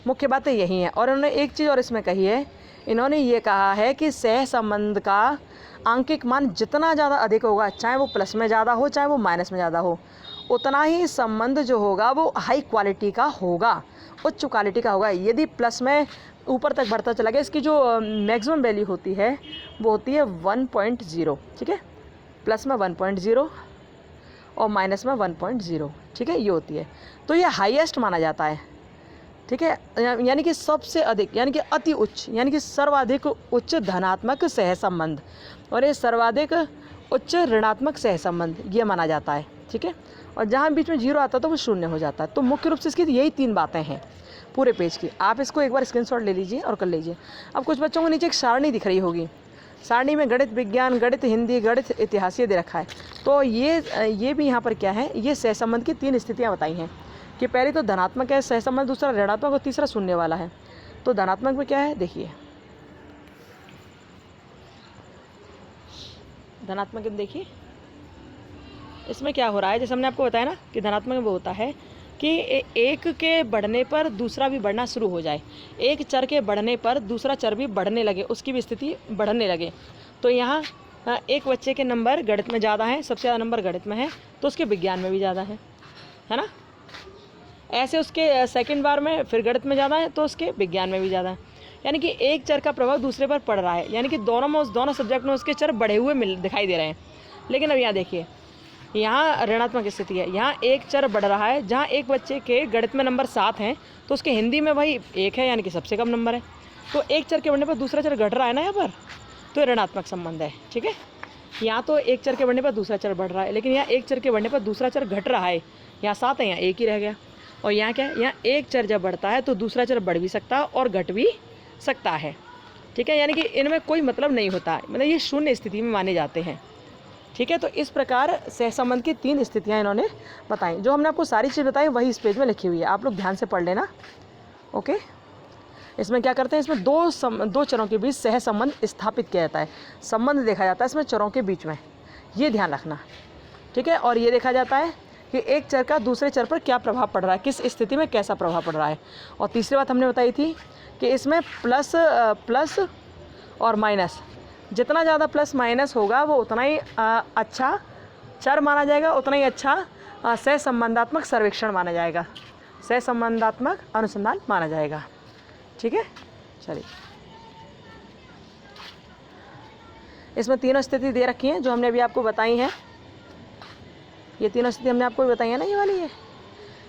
S1: मुख्य बातें यही हैं। और इन्होंने एक चीज़ और इसमें कही है, इन्होंने ये कहा है कि सहसंबंध का आंकिक मान जितना ज़्यादा अधिक होगा, चाहे वो प्लस में ज़्यादा हो चाहे वो माइनस में ज़्यादा हो, उतना ही संबंध जो होगा वो हाई क्वालिटी का होगा, उच्च क्वालिटी का होगा। यदि प्लस में ऊपर तक बढ़ता चला गया, इसकी जो मैक्सिमम वैल्यू होती है वो होती है 1.0। ठीक है, प्लस में 1.0 और माइनस में 1.0। ठीक है, ये होती है, तो ये हाईएस्ट माना जाता है। ठीक है, यानी कि सबसे अधिक, यानी कि अति उच्च, यानी कि सर्वाधिक उच्च धनात्मक सहसंबंध, और ये सर्वाधिक उच्च ऋणात्मक सहसंबंध ये माना जाता है। ठीक है, और जहाँ बीच में 0 आता है तो वो शून्य हो जाता है। तो मुख्य रूप से इसकी यही 3 बातें हैं पूरे पेज की। आप इसको एक बार स्क्रीनशॉट ले लीजिए और कर लीजिए। अब कुछ बच्चों को नीचे एक सारणी दिख रही होगी, सारणी में गणित विज्ञान, गणित हिंदी, गणित इतिहास ये दे रखा है। तो ये भी यहाँ पर क्या है, ये सहसंबंध की 3 स्थितियाँ बताई हैं कि पहली तो धनात्मक है सहसंबंध, दूसरा ऋणात्मक और तीसरा शून्य वाला है। तो धनात्मक में क्या है, देखिए धनात्मक में देखिए इसमें क्या हो रहा है। जैसे हमने आपको बताया ना कि धनात्मक में वो होता है कि एक के बढ़ने पर दूसरा भी बढ़ना शुरू हो जाए, एक चर के बढ़ने पर दूसरा चर भी बढ़ने लगे, उसकी भी स्थिति बढ़ने लगे। तो यहाँ एक बच्चे के नंबर गणित में ज़्यादा हैं, सबसे ज़्यादा नंबर गणित में है, तो उसके विज्ञान में भी ज़्यादा है ना। ऐसे उसके सेकंड बार में फिर गणित में ज़्यादा है तो उसके विज्ञान में भी ज़्यादा है। यानी कि एक चर का प्रभाव दूसरे पर पड़ रहा है, यानी कि दोनों सब्जेक्ट में उसके चर बढ़े हुए दिखाई दे रहे हैं। लेकिन अब यहाँ देखिए, यहाँ ऋणात्मक स्थिति है, यहाँ एक चर बढ़ रहा है। जहाँ एक बच्चे के गणित में नंबर 7 हैं तो उसके हिंदी में वही 1 है, यानी कि सबसे कम नंबर है। तो एक चर के बढ़ने पर दूसरा चर घट रहा है ना यहाँ पर, तो ऋणात्मक संबंध है। ठीक है, यहाँ तो एक चर के बढ़ने पर दूसरा चर बढ़ रहा है, लेकिन यहाँ एक चर के बढ़ने पर दूसरा चर घट रहा है। यहाँ 7 है, यहाँ 1 ही रह गया। और यहाँ क्या है, यहाँ एक चर जब बढ़ता है तो दूसरा चर बढ़ भी सकता है और घट भी सकता है। ठीक है, यानी कि इनमें कोई मतलब नहीं होता, मतलब ये शून्य स्थिति में माने जाते हैं। ठीक है, तो इस प्रकार सहसंबंध की 3 स्थितियाँ इन्होंने बताई। जो हमने आपको सारी चीज़ बताई वही इस पेज में लिखी हुई है, आप लोग ध्यान से पढ़ लेना। ओके, इसमें क्या करते हैं, इसमें दो चरों के बीच सहसंबंध स्थापित किया जाता है, संबंध देखा जाता है इसमें चरों के बीच में, ये ध्यान रखना। ठीक है, और ये देखा जाता है कि एक चर का दूसरे चर पर क्या प्रभाव पड़ रहा है, किस स्थिति में कैसा प्रभाव पड़ रहा है। और तीसरी बात हमने बताई थी कि इसमें प्लस और माइनस, जितना ज़्यादा प्लस माइनस होगा वो उतना ही अच्छा चर माना जाएगा, उतना ही अच्छा सहसंबंधात्मक सर्वेक्षण माना जाएगा, सहसंबंधात्मक अनुसंधान माना जाएगा। ठीक है, चलिए इसमें 3 स्थिति दे रखी हैं जो हमने अभी आपको बताई हैं। ये तीनों स्थिति हमने आपको बताई है ना, ये वाली है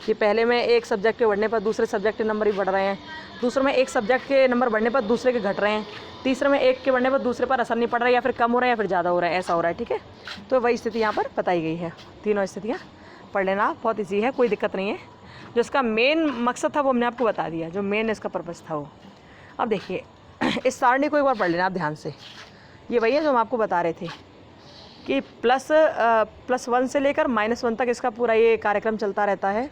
S1: कि पहले में एक सब्जेक्ट के बढ़ने पर दूसरे सब्जेक्ट के नंबर भी बढ़ रहे हैं, दूसरे में एक सब्जेक्ट के नंबर बढ़ने पर दूसरे के घट रहे हैं, तीसरे में एक के बढ़ने पर दूसरे पर असर नहीं पड़ रहा है, या फिर कम हो रहा है या फिर ज़्यादा हो रहा है, ऐसा हो रहा है। ठीक है, तो वही स्थिति यहाँ पर बताई गई है। तीनों स्थितियाँ पढ़ लेना, बहुत ईजी है, कोई दिक्कत नहीं है। जो इसका मेन मकसद था वो हमने आपको बता दिया, जो मेन इसका पर्पज़ था वो। अब देखिए इस सारणी को एक बार पढ़ लेना आप ध्यान से। ये वही है जो हम आपको बता रहे थे कि +1 से लेकर -1 तक इसका पूरा ये कार्यक्रम चलता रहता है।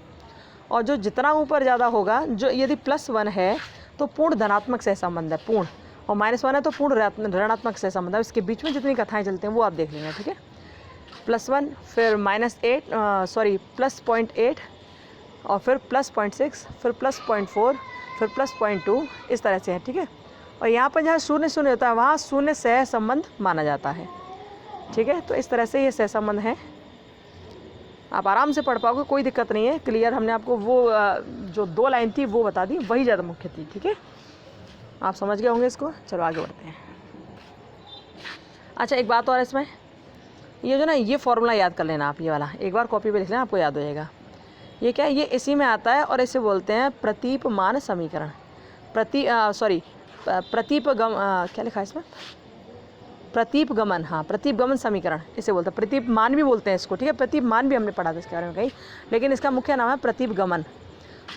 S1: और जो जितना ऊपर ज़्यादा होगा, जो यदि +1 है तो पूर्ण धनात्मक सहसंबंध है, पूर्ण, और -1 है तो पूर्ण ऋणात्मक सहसंबंध है। इसके बीच में जितनी कथाएं चलती हैं वो आप देख लेंगे। ठीक है, +1 फिर +0.8 और फिर +0.6 फिर +0.4 फिर +0.2, इस तरह से है। ठीक है, और यहाँ पर जहाँ 0 0 होता है वहाँ 0 सहसंबंध माना जाता है। ठीक है, तो इस तरह से ये सहसंबंध है, आप आराम से पढ़ पाओगे, कोई दिक्कत नहीं है। क्लियर, हमने आपको वो जो 2 लाइन थी वो बता दी, वही ज़्यादा मुख्य थी। ठीक है, आप समझ गए होंगे इसको। चलो आगे बढ़ते हैं। अच्छा, एक बात और इसमें, ये जो ना, ये फॉर्मूला याद कर लेना आप, ये वाला एक बार कॉपी पे लिख लेना, आपको याद हो जाएगा। ये क्या है, ये इसी में आता है और इसे बोलते हैं प्रतीपमान समीकरण। क्या लिखा है इसमें, प्रतीपगमन, हाँ, प्रतीपगमन समीकरण इसे बोलते हैं। प्रतीपमान भी बोलते हैं इसको। ठीक है, प्रतीपमान भी हमने पढ़ा था इसके बारे में कहीं, लेकिन इसका मुख्य नाम है प्रतीपगमन।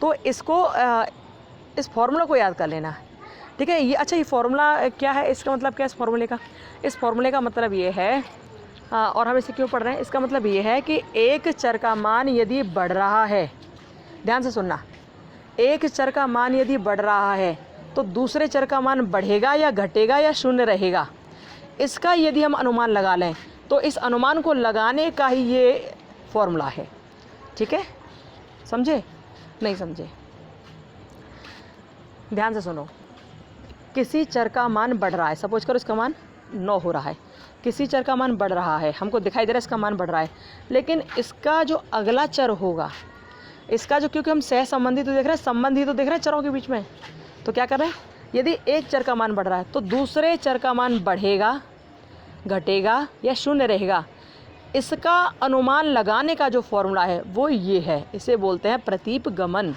S1: तो इसको इस फॉर्मूला को याद कर लेना। ठीक है, ये अच्छा, ये फॉर्मूला क्या है, इसका मतलब क्या है इस फॉर्मूले का? इस फॉर्मूले का मतलब ये है, और हम इसे क्यों पढ़ रहे हैं, इसका मतलब ये है कि एक चर का मान यदि बढ़ रहा है, ध्यान से सुनना, एक चर का मान यदि बढ़ रहा है तो दूसरे चर का मान बढ़ेगा या घटेगा या शून्य रहेगा, इसका यदि हम अनुमान लगा लें तो इस अनुमान को लगाने का ही ये फॉर्मूला है। ठीक है, समझे? नहीं समझे? ध्यान से सुनो, किसी चर का मान बढ़ रहा है, सपोज करो इसका मान 9 हो रहा है, किसी चर का मान बढ़ रहा है, हमको दिखाई दे रहा है इसका मान बढ़ रहा है, लेकिन इसका जो अगला चर होगा, इसका जो, क्योंकि हम सह संबंधी तो देख रहे हैं, संबंधी तो देख रहे हैं चरों के बीच में, तो क्या कर रहे हैं, यदि एक चर का मान बढ़ रहा है तो दूसरे चर का मान बढ़ेगा, घटेगा या शून्य रहेगा, इसका अनुमान लगाने का जो फॉर्मूला है वो ये है, इसे बोलते हैं प्रतीपगमन।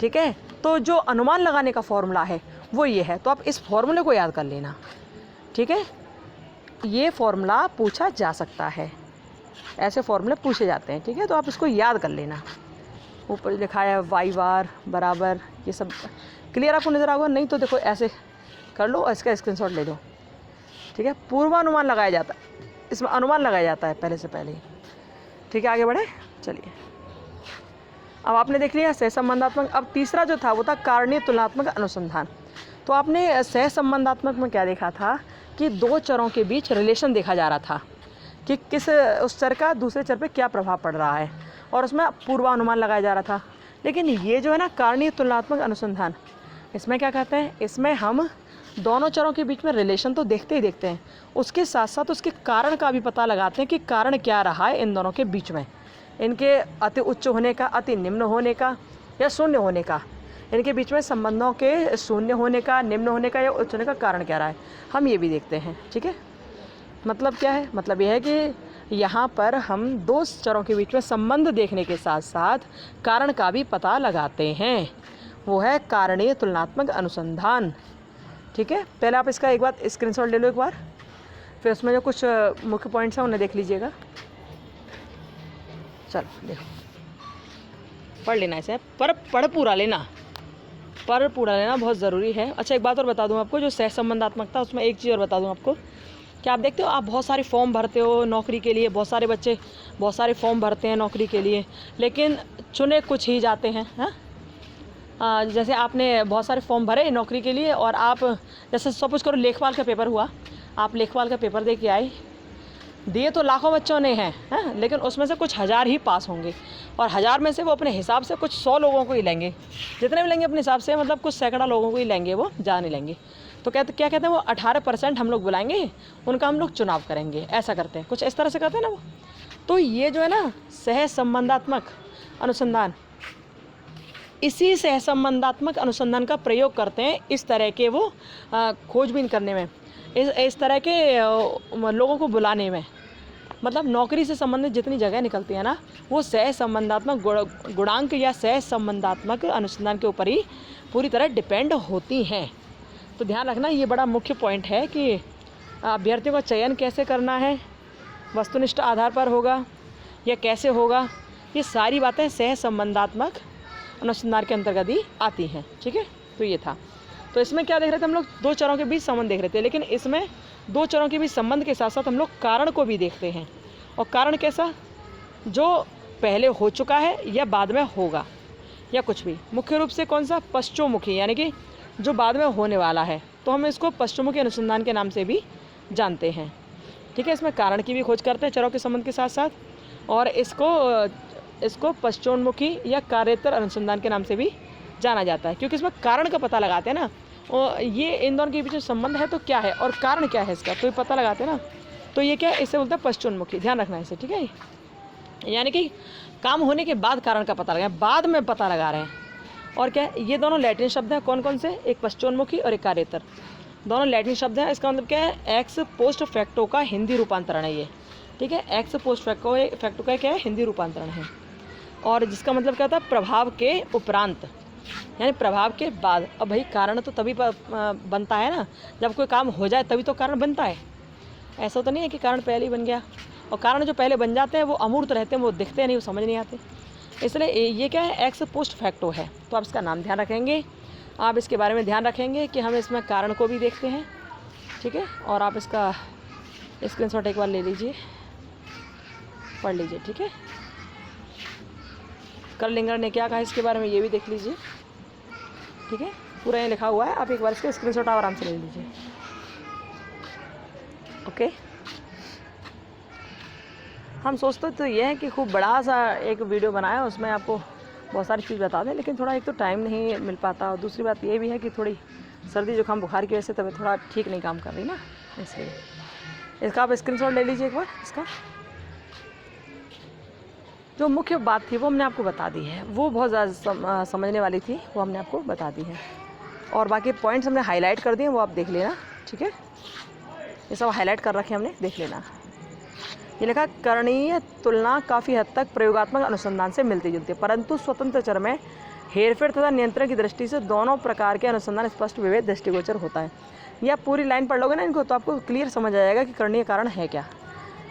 S1: ठीक है, तो जो अनुमान लगाने का फॉर्मूला है वो ये है, तो आप इस फॉर्मूले को याद कर लेना। ठीक है, ये फॉर्मूला पूछा जा सकता है, ऐसे फॉर्मूले पूछे जाते हैं। ठीक है, तो आप इसको याद कर लेना। ऊपर लिखा है y बार बराबर, ये सब क्लियर आपको नज़र आएगा। नहीं तो देखो ऐसे कर लो और इसका स्क्रीनशॉट ले लो। ठीक है, पूर्वानुमान लगाया जाता है, इसमें अनुमान लगाया जाता है पहले से पहले ही। ठीक है, आगे बढ़े, चलिए। अब आपने देख लिया सहसंबंधात्मक। अब तीसरा जो था वो था कारणीय तुलनात्मक अनुसंधान। तो आपने सहसंबंधात्मक में क्या देखा था कि 2 चरों के बीच रिलेशन देखा जा रहा था कि किस उस चर का दूसरे चर पे क्या प्रभाव पड़ रहा है, और उसमें पूर्वानुमान लगाया जा रहा था। लेकिन ये जो है ना कारणीय तुलनात्मक अनुसंधान, इसमें क्या कहते हैं, इसमें हम दोनों चरों के बीच में रिलेशन तो देखते ही देखते हैं, उसके साथ साथ उसके कारण का भी पता लगाते हैं कि कारण क्या रहा है इन दोनों के बीच में, इनके अति उच्च होने का, अति निम्न होने का या शून्य होने का, इनके बीच में संबंधों के शून्य होने का, निम्न होने का या उच्च होने का कारण क्या रहा है, हम ये भी देखते हैं। ठीक है, मतलब क्या है, मतलब यह है कि यहाँ पर हम 2 चरों के बीच में संबंध देखने के साथ साथ कारण का भी पता लगाते हैं, वो है कारणीय तुलनात्मक अनुसंधान। ठीक है, पहले आप इसका एक बार स्क्रीनशॉट ले लो एक बार, फिर उसमें जो कुछ मुख्य पॉइंट्स हैं उन्हें देख लीजिएगा। चलो देखो, पढ़ लेना इसे, पर पढ़ पूरा लेना, बहुत ज़रूरी है। अच्छा, एक बात और बता दूं आपको, जो सहसंबंधात्मक था उसमें एक चीज़ और बता दूं आपको, क्या आप देखते हो, आप बहुत सारे फॉर्म भरते हो नौकरी के लिए, बहुत सारे बच्चे बहुत सारे फॉर्म भरते हैं नौकरी के लिए, लेकिन चुने कुछ ही जाते हैं। हाँ, जैसे आपने बहुत सारे फॉर्म भरे नौकरी के लिए, और आप जैसे सपोज करो लेखपाल का पेपर हुआ, आप लेखपाल का पेपर दे के आए, दिए तो लाखों बच्चों ने हैं, लेकिन उसमें से कुछ 1000 ही पास होंगे, और 1000 में से वो अपने हिसाब से कुछ 100 लोगों को ही लेंगे, जितने भी लेंगे अपने हिसाब से, मतलब कुछ सैकड़ा लोगों को ही लेंगे, वो ज़्यादा नहीं लेंगे। तो क्या कहते हैं, वो 18% हम लोग बुलाएंगे, उनका हम लोग चुनाव करेंगे, ऐसा करते हैं, कुछ इस तरह से करते हैं ना वो। तो ये जो है ना सहसंबंधात्मक अनुसंधान, इसी सहसंबंधात्मक अनुसंधान का प्रयोग करते हैं इस तरह के वो खोजबीन करने में, इस तरह के लोगों को बुलाने में। मतलब नौकरी से संबंधित जितनी जगह निकलती है ना, वो सह संबंधात्मक गुणांक या सह संबंधात्मक अनुसंधान के ऊपर ही पूरी तरह डिपेंड होती हैं। तो ध्यान रखना, ये बड़ा मुख्य पॉइंट है कि अभ्यर्थियों का चयन कैसे करना है, वस्तुनिष्ठ आधार पर होगा या कैसे होगा, ये सारी बातें सह संबंधात्मक अनुसंधान के अंतर्गत ही आती हैं। ठीक है, तो ये था। तो इसमें क्या देख रहे थे हम लोग, दो चरों के बीच संबंध देख रहे थे, लेकिन इसमें दो चरों के बीच संबंध के साथ साथ हम लोग कारण को भी देखते हैं। और कारण कैसा, जो पहले हो चुका है या बाद में होगा या कुछ भी। मुख्य रूप से कौन सा, पश्चोमुखी, यानी कि जो बाद में होने वाला है, तो हम इसको पश्चोमुखी अनुसंधान के नाम से भी जानते हैं। ठीक है, इसमें कारण की भी खोज करते हैं चरों के संबंध के साथ साथ, और इसको पश्चोन्मुखी या कार्यतर अनुसंधान के नाम से भी जाना जाता है, क्योंकि इसमें कारण का पता लगाते हैं ना, और ये इन दोनों के बीच में संबंध है तो क्या है और कारण क्या है इसका, तो ये पता लगाते हैं ना, तो ये क्या है, इससे बोलते हैं पश्चोन्मुखी। ध्यान रखना है इसे। ठीक है, यानी कि काम होने के बाद कारण का पता लगाएं, बाद में पता लगा रहे हैं। और क्या है, ये दोनों लैटिन शब्द हैं, कौन कौन से, एक पश्चोन्मुखी और एक कार्यतर, दोनों लैटिन शब्द हैं। इसका मतलब क्या है, एक्स पोस्ट फैक्टो का हिंदी रूपांतरण है ये। ठीक है, एक्स पोस्ट फैक्टो का क्या है, हिंदी रूपांतरण है। और जिसका मतलब क्या होता है, प्रभाव के उपरांत, यानी प्रभाव के बाद। अब भाई कारण तो तभी बनता है ना, जब कोई काम हो जाए तभी तो कारण बनता है। ऐसा तो नहीं है कि कारण पहले ही बन गया। और कारण जो पहले बन जाते हैं वो अमूर्त रहते हैं, वो दिखते नहीं, वो समझ नहीं आते। इसलिए ये क्या है, एक्स पोस्ट फैक्टो है। तो आप इसका नाम ध्यान रखेंगे, आप इसके बारे में ध्यान रखेंगे कि हम इसमें कारण को भी देखते हैं। ठीक है, और आप इसका स्क्रीनशॉट एक बार ले लीजिए, पढ़ लीजिए। ठीक है, कर्लिंगर ने क्या कहा इसके बारे में ये भी देख लीजिए। ठीक है, पूरा ये लिखा हुआ है, आप एक बार इसका स्क्रीनशॉट आराम से ले लीजिए। ओके, हम सोचते तो ये है कि खूब बड़ा सा एक वीडियो बनाया, उसमें आपको बहुत सारी चीज़ बता दें, लेकिन थोड़ा एक तो टाइम नहीं मिल पाता, और दूसरी बात ये भी है कि थोड़ी सर्दी जुकाम बुखार की वजह से तबीयत थोड़ा ठीक नहीं काम कर रही ना, इसलिए। इसका आप स्क्रीनशॉट ले लीजिए एक बार। इसका जो मुख्य बात थी वो हमने आपको बता दी है, वो बहुत ज़्यादा समझने वाली थी, वो हमने आपको बता दी है। और बाकी पॉइंट्स हमने हाईलाइट कर दिए, वो आप देख लेना। ठीक है, ये सब हाईलाइट कर रखे हमने, देख लेना। ये लिखा, करणीय तुलना काफ़ी हद तक प्रयोगात्मक अनुसंधान से मिलती जुलती है, परंतु स्वतंत्र चर में हेरफेर तथा नियंत्रण की दृष्टि से दोनों प्रकार के अनुसंधान स्पष्ट विभेद दृष्टिगोचर होता है। ये आप पूरी लाइन पढ़ लोगे ना इनको, तो आपको क्लियर समझ आ जाएगा कि करणीय कारण है क्या,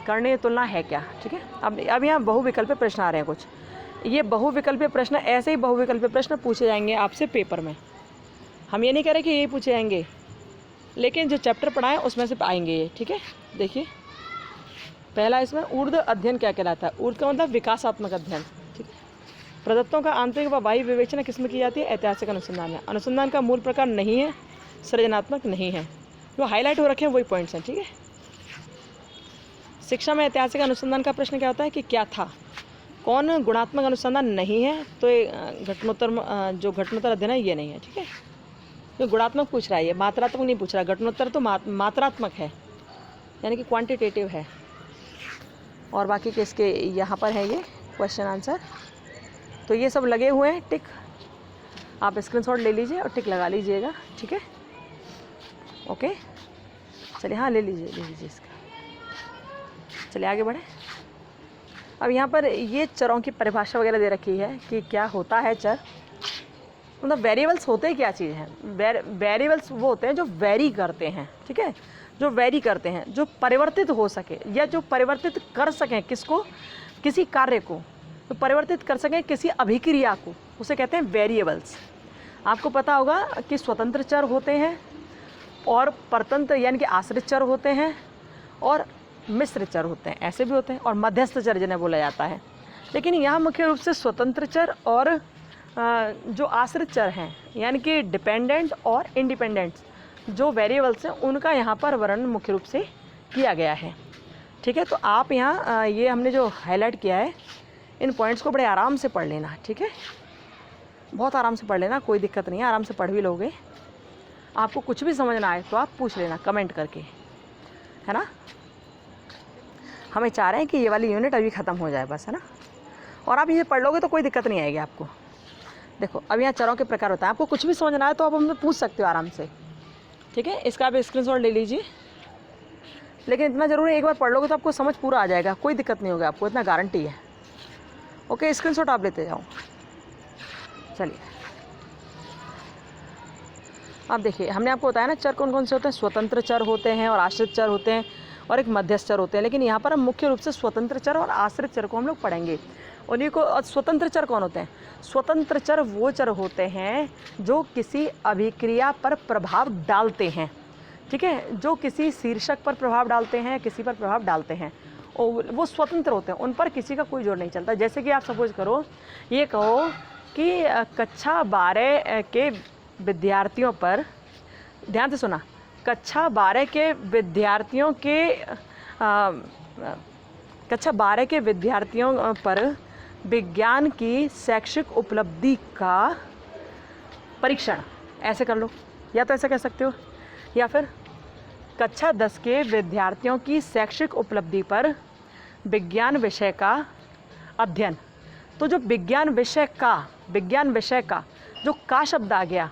S1: करणीय तुलना है क्या। ठीक है, अब यहाँ बहुविकल्पीय प्रश्न आ रहे हैं कुछ। ये बहुविकल्पीय प्रश्न, ऐसे ही बहुविकल्पीय प्रश्न पूछे जाएंगे आपसे पेपर में। हम ये नहीं कह रहे कि यही पूछे जाएंगे, लेकिन जो चैप्टर पढ़ाएं उसमें से आएंगे ये। ठीक है, देखिए पहला इसमें ऊर्ध्व अध्ययन क्या कहलाता है। ऊर्ध्व का मतलब विकासात्मक अध्ययन। ठीक है, प्रदत्तों का आंतरिक व बाह्य विवेचना किसमें की जाती है, ऐतिहासिक अनुसंधान में। अनुसंधान का मूल प्रकार नहीं है, सृजनात्मक नहीं है। जो हाईलाइट हो रखे हैं वही पॉइंट्स हैं। ठीक है, शिक्षा में ऐतिहासिक अनुसंधान का प्रश्न क्या होता है कि क्या था, कौन गुणात्मक अनुसंधान नहीं है, तो ये जो घटनोत्तर अध्ययन है ये नहीं है। ठीक है, ये गुणात्मक पूछ रहा है, ये मात्रात्मक नहीं पूछ रहा। घटनोत्तर तो मात्रात्मक है, यानी कि क्वांटिटेटिव है। और बाकी के इसके यहाँ पर है ये क्वेश्चन आंसर, तो ये सब लगे हुए हैं टिक, आप स्क्रीनशॉट ले लीजिए और टिक लगा लीजिएगा। ठीक है, ओके, चलिए हाँ ले लीजिए इसका। चलिए आगे बढ़े। अब यहाँ पर ये चरों की परिभाषा वगैरह दे रखी है कि क्या होता है चर, मतलब वेरिएबल्स होते क्या चीज़ हैं। वेरिएबल्स वो होते हैं जो वेरी करते हैं। ठीक है, जो वेरी करते हैं, जो परिवर्तित हो सके या जो परिवर्तित कर सकें किसको, किसी कार्य को, तो परिवर्तित कर सकें किसी अभिक्रिया को, उसे कहते हैं वेरिएबल्स। आपको पता होगा कि स्वतंत्र चर होते हैं और परतंत्र यानी कि आश्रित चर होते हैं, और मिश्र चर होते हैं, ऐसे भी होते हैं, और मध्यस्थ चर जिन्हें बोला जाता है। लेकिन यहाँ मुख्य रूप से स्वतंत्र चर और जो आश्रित चर हैं, यानी कि डिपेंडेंट और इंडिपेंडेंट जो वेरिएबल्स हैं, उनका यहाँ पर वर्णन मुख्य रूप से किया गया है। ठीक है, तो आप यहाँ ये हमने जो हाईलाइट किया है, इन पॉइंट्स को बड़े आराम से पढ़ लेना। ठीक है, बहुत आराम से पढ़ लेना, कोई दिक्कत नहीं है, आराम से पढ़ भी लोगे। आपको कुछ भी समझ ना आए तो आप पूछ लेना कमेंट करके, है ना। हमें चाह रहे हैं कि ये वाली यूनिट अभी ख़त्म हो जाए बस, है ना। और आप ये पढ़ लोगे तो कोई दिक्कत नहीं आएगी आपको। देखो अब यहाँ चरों के प्रकार होता है, आपको कुछ भी समझ ना आए तो आप हमसे पूछ सकते हो आराम से। ठीक है, इसका आप स्क्रीनशॉट ले लीजिए। लेकिन इतना ज़रूर है, एक बार पढ़ लोगे तो आपको समझ पूरा आ जाएगा, कोई दिक्कत नहीं होगा आपको, इतना गारंटी है। ओके, स्क्रीनशॉट आप लेते जाओ। चलिए अब देखिए, हमने आपको बताया ना चर कौन कौन से होते हैं, स्वतंत्र चर होते हैं और आश्रित चर होते हैं और एक मध्यस्थ चर होते हैं। लेकिन यहाँ पर हम मुख्य रूप से स्वतंत्र चर और आश्रित चर को हम लोग पढ़ेंगे। उन्हीं को स्वतंत्र चर कौन होते हैं? स्वतंत्र चर वो चर होते हैं जो किसी अभिक्रिया पर प्रभाव डालते हैं, ठीक है, जो किसी शीर्षक पर प्रभाव डालते हैं, किसी पर प्रभाव डालते हैं, और वो स्वतंत्र होते हैं, उन पर किसी का कोई जोर नहीं चलता। जैसे कि आप सपोज करो, ये कहो कि कक्षा 12 के विद्यार्थियों पर, ध्यान से सुना, कक्षा 12 के विद्यार्थियों पर विज्ञान की शैक्षिक उपलब्धि का परीक्षण, ऐसे कर लो, या तो ऐसे कह सकते हो, या फिर कक्षा 10 के विद्यार्थियों की शैक्षिक उपलब्धि पर विज्ञान विषय का अध्ययन। तो जो विज्ञान विषय का जो का शब्द आ गया,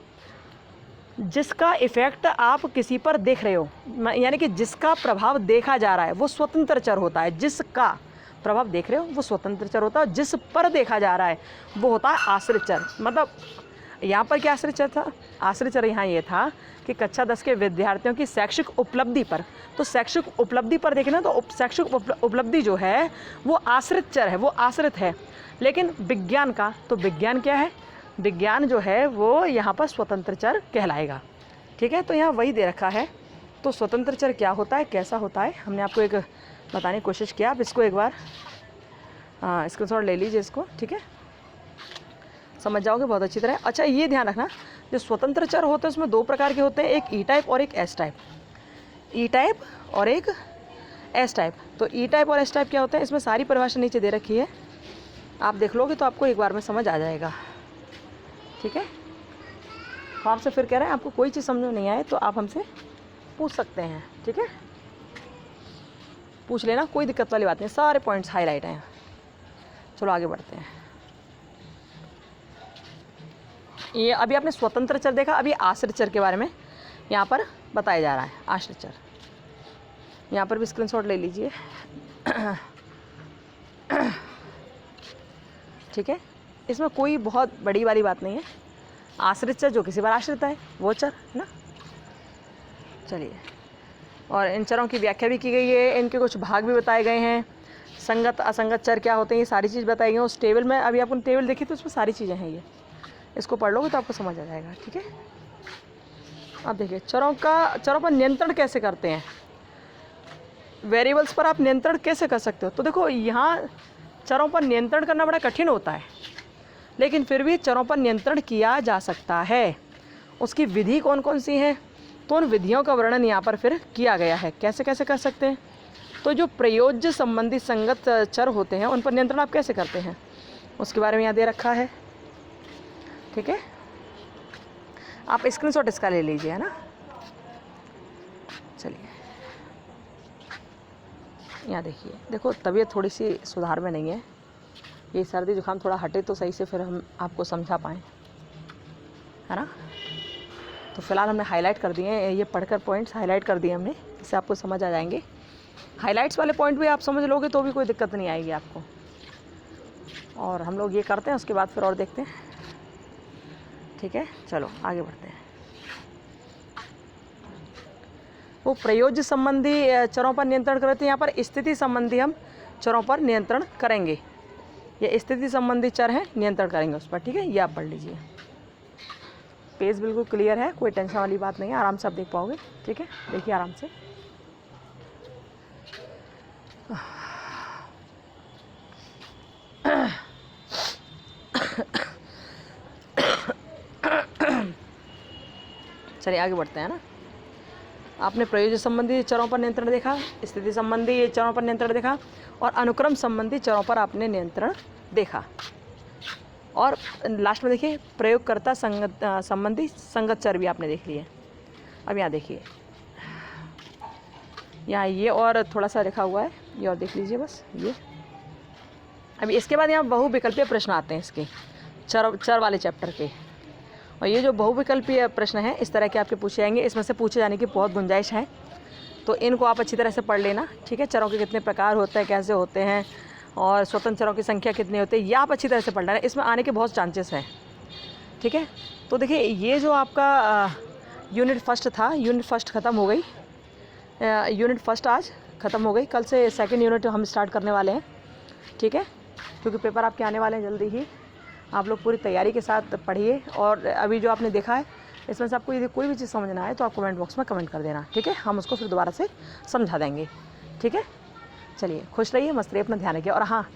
S1: जिसका इफ़ेक्ट आप किसी पर देख रहे हो, यानी कि जिसका प्रभाव देखा जा रहा है, वो स्वतंत्र चर होता है। जिसका प्रभाव देख रहे हो वो स्वतंत्र चर होता है, जिस पर देखा जा रहा है वो होता है आश्रित चर। मतलब यहाँ पर क्या आश्रित चर था? आश्रित चर यहाँ ये था कि कक्षा 10 के विद्यार्थियों की शैक्षिक उपलब्धि पर, तो शैक्षिक उपलब्धि पर देखें ना, तो शैक्षिक उपलब्धि जो है वो आश्रित चर है, वो आश्रित है। लेकिन विज्ञान का, तो विज्ञान क्या है? विज्ञान जो है वो यहाँ पर स्वतंत्र चर कहलाएगा, ठीक है। तो यहाँ वही दे रखा है। तो स्वतंत्र चर क्या होता है, कैसा होता है, हमने आपको एक बताने की कोशिश किया। आप इसको एक बार स्क्रीनशॉट ले लीजिए इसको, ठीक है, समझ जाओगे बहुत अच्छी तरह। अच्छा, ये ध्यान रखना, जो स्वतंत्र चर होते हैं उसमें दो प्रकार के होते हैं, एक ई टाइप और एक एस टाइप। ई टाइप और एक एस टाइप। तो ई टाइप और एस टाइप क्या होते हैं, इसमें सारी परिभाषा नीचे दे रखी है, आप देख लोगे तो आपको एक बार में समझ आ जाएगा, ठीक है। तो आपसे फिर कह रहे हैं, आपको कोई चीज़ समझ में नहीं आए तो आप हमसे पूछ सकते हैं, ठीक है, पूछ लेना, कोई दिक्कत वाली बात नहीं, सारे पॉइंट्स हाईलाइट हैं। चलो आगे बढ़ते हैं। ये अभी आपने स्वतंत्र चर देखा, अभी आश्रित चर के बारे में यहाँ पर बताया जा रहा है। आश्रित चर, यहाँ पर भी स्क्रीनशॉट ले लीजिए, ठीक है। इसमें कोई बहुत बड़ी वाली बात नहीं है। आश्रित चर जो किसी पर आश्रित है वो चर है ना। चलिए, और इन चरों की व्याख्या भी की गई है, इनके कुछ भाग भी बताए गए हैं, संगत असंगत चर क्या होते हैं, ये सारी चीज़ बताई गई हैं उस टेबल में। अभी आपने टेबल देखी तो उसमें सारी चीज़ें हैं, ये इसको पढ़ लोगे तो आपको समझ आ जाएगा, ठीक है। अब देखिए, चरों पर नियंत्रण कैसे करते हैं, वेरिएबल्स पर आप नियंत्रण कैसे कर सकते हो। तो देखो, यहाँ चरों पर नियंत्रण करना बड़ा कठिन होता है, लेकिन फिर भी चरों पर नियंत्रण किया जा सकता है। उसकी विधि कौन कौन सी है, तो उन विधियों का वर्णन यहाँ पर फिर किया गया है, कैसे कैसे कर सकते हैं। तो जो प्रयोज्य संबंधी संगत चर होते हैं उन पर नियंत्रण आप कैसे करते हैं, उसके बारे में यहाँ दे रखा है, ठीक है। आप स्क्रीनशॉट इसका ले लीजिए, है ना। चलिए, यहाँ देखिए, देखो तबीयत थोड़ी सी सुधार में नहीं है, ये सर्दी जुकाम थोड़ा हटे तो सही से फिर हम आपको समझा पाएँ, है ना। तो फिलहाल हमने हाईलाइट कर दिए हैं, ये पढ़कर पॉइंट्स हाईलाइट कर दिए हमने, इससे आपको समझ आ जाएंगे। हाईलाइट्स वाले पॉइंट भी आप समझ लोगे तो भी कोई दिक्कत नहीं आएगी आपको। और हम लोग ये करते हैं, उसके बाद फिर और देखते हैं, ठीक है। चलो आगे बढ़ते हैं। वो प्रयोज्य संबंधी चरों पर नियंत्रण करते हैं, यहाँ पर स्थिति संबंधी हम चरों पर नियंत्रण करेंगे। ये स्थिति संबंधी चर हैं, नियंत्रण करेंगे उस पर, ठीक है। ये आप पढ़ लीजिए, पेज बिल्कुल क्लियर है, कोई टेंशन वाली बात नहीं है, आराम से आप देख पाओगे, ठीक है। देखिए आराम से। चलिए आगे बढ़ते हैं ना। आपने प्रयोज्य संबंधी चरों पर नियंत्रण देखा, स्थिति संबंधी चरों पर नियंत्रण देखा, और अनुक्रम संबंधी चरों पर आपने नियंत्रण देखा। और लास्ट में देखिए, प्रयोगकर्ता संबंधी संगत चर भी आपने देख लिए। अब यहाँ देखिए, यहाँ ये और थोड़ा सा लिखा हुआ है, ये और देख लीजिए बस ये। अभी इसके बाद यहाँ बहुविकल्पीय प्रश्न आते हैं इसके, चर वाले चैप्टर के। और ये जो बहुविकल्पीय प्रश्न हैं इस तरह के आपके पूछे जाएंगे, इसमें से पूछे जाने की बहुत गुंजाइश है, तो इनको आप अच्छी तरह से पढ़ लेना, ठीक है। चरों के कितने प्रकार होते हैं, कैसे होते हैं, और स्वतंत्र चरों की संख्या कितनी होती है, ये आप अच्छी तरह से पढ़ लेना। इसमें आने के बहुत चांसेस हैं, ठीक है। तो देखिए ये जो आपका यूनिट फर्स्ट था, यूनिट फर्स्ट ख़त्म हो गई। यूनिट फर्स्ट आज ख़त्म हो गई। कल से सेकंड यूनिट हम स्टार्ट करने वाले हैं, ठीक है, क्योंकि पेपर आपके आने वाले हैं जल्दी ही। आप लोग पूरी तैयारी के साथ पढ़िए। और अभी जो आपने देखा है इसमें से आपको यदि कोई भी चीज़ समझ ना आए तो आप कमेंट बॉक्स में कमेंट कर देना, ठीक है। हम उसको फिर दोबारा से समझा देंगे, ठीक है। चलिए खुश रहिए, मस्त रहिए, अपना ध्यान रखिए। और हाँ,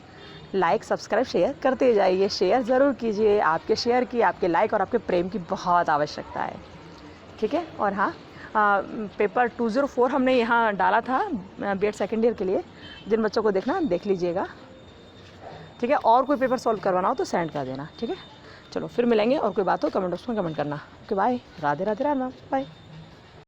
S1: लाइक सब्सक्राइब शेयर करते जाइए, शेयर ज़रूर कीजिए। आपके शेयर की, आपके लाइक और आपके प्रेम की बहुत आवश्यकता है, ठीक है। और हाँ, पेपर 204 हमने यहाँ डाला था B.Ed सेकेंड ईयर के लिए। जिन बच्चों को देखना देख लीजिएगा, ठीक है। और कोई पेपर सॉल्व करवाना हो तो सेंड कर देना, ठीक है। चलो फिर मिलेंगे, और कोई बात हो कमेंट बॉक्स में कमेंट करना। Okay bye, Radhe Radhe Ram, bye.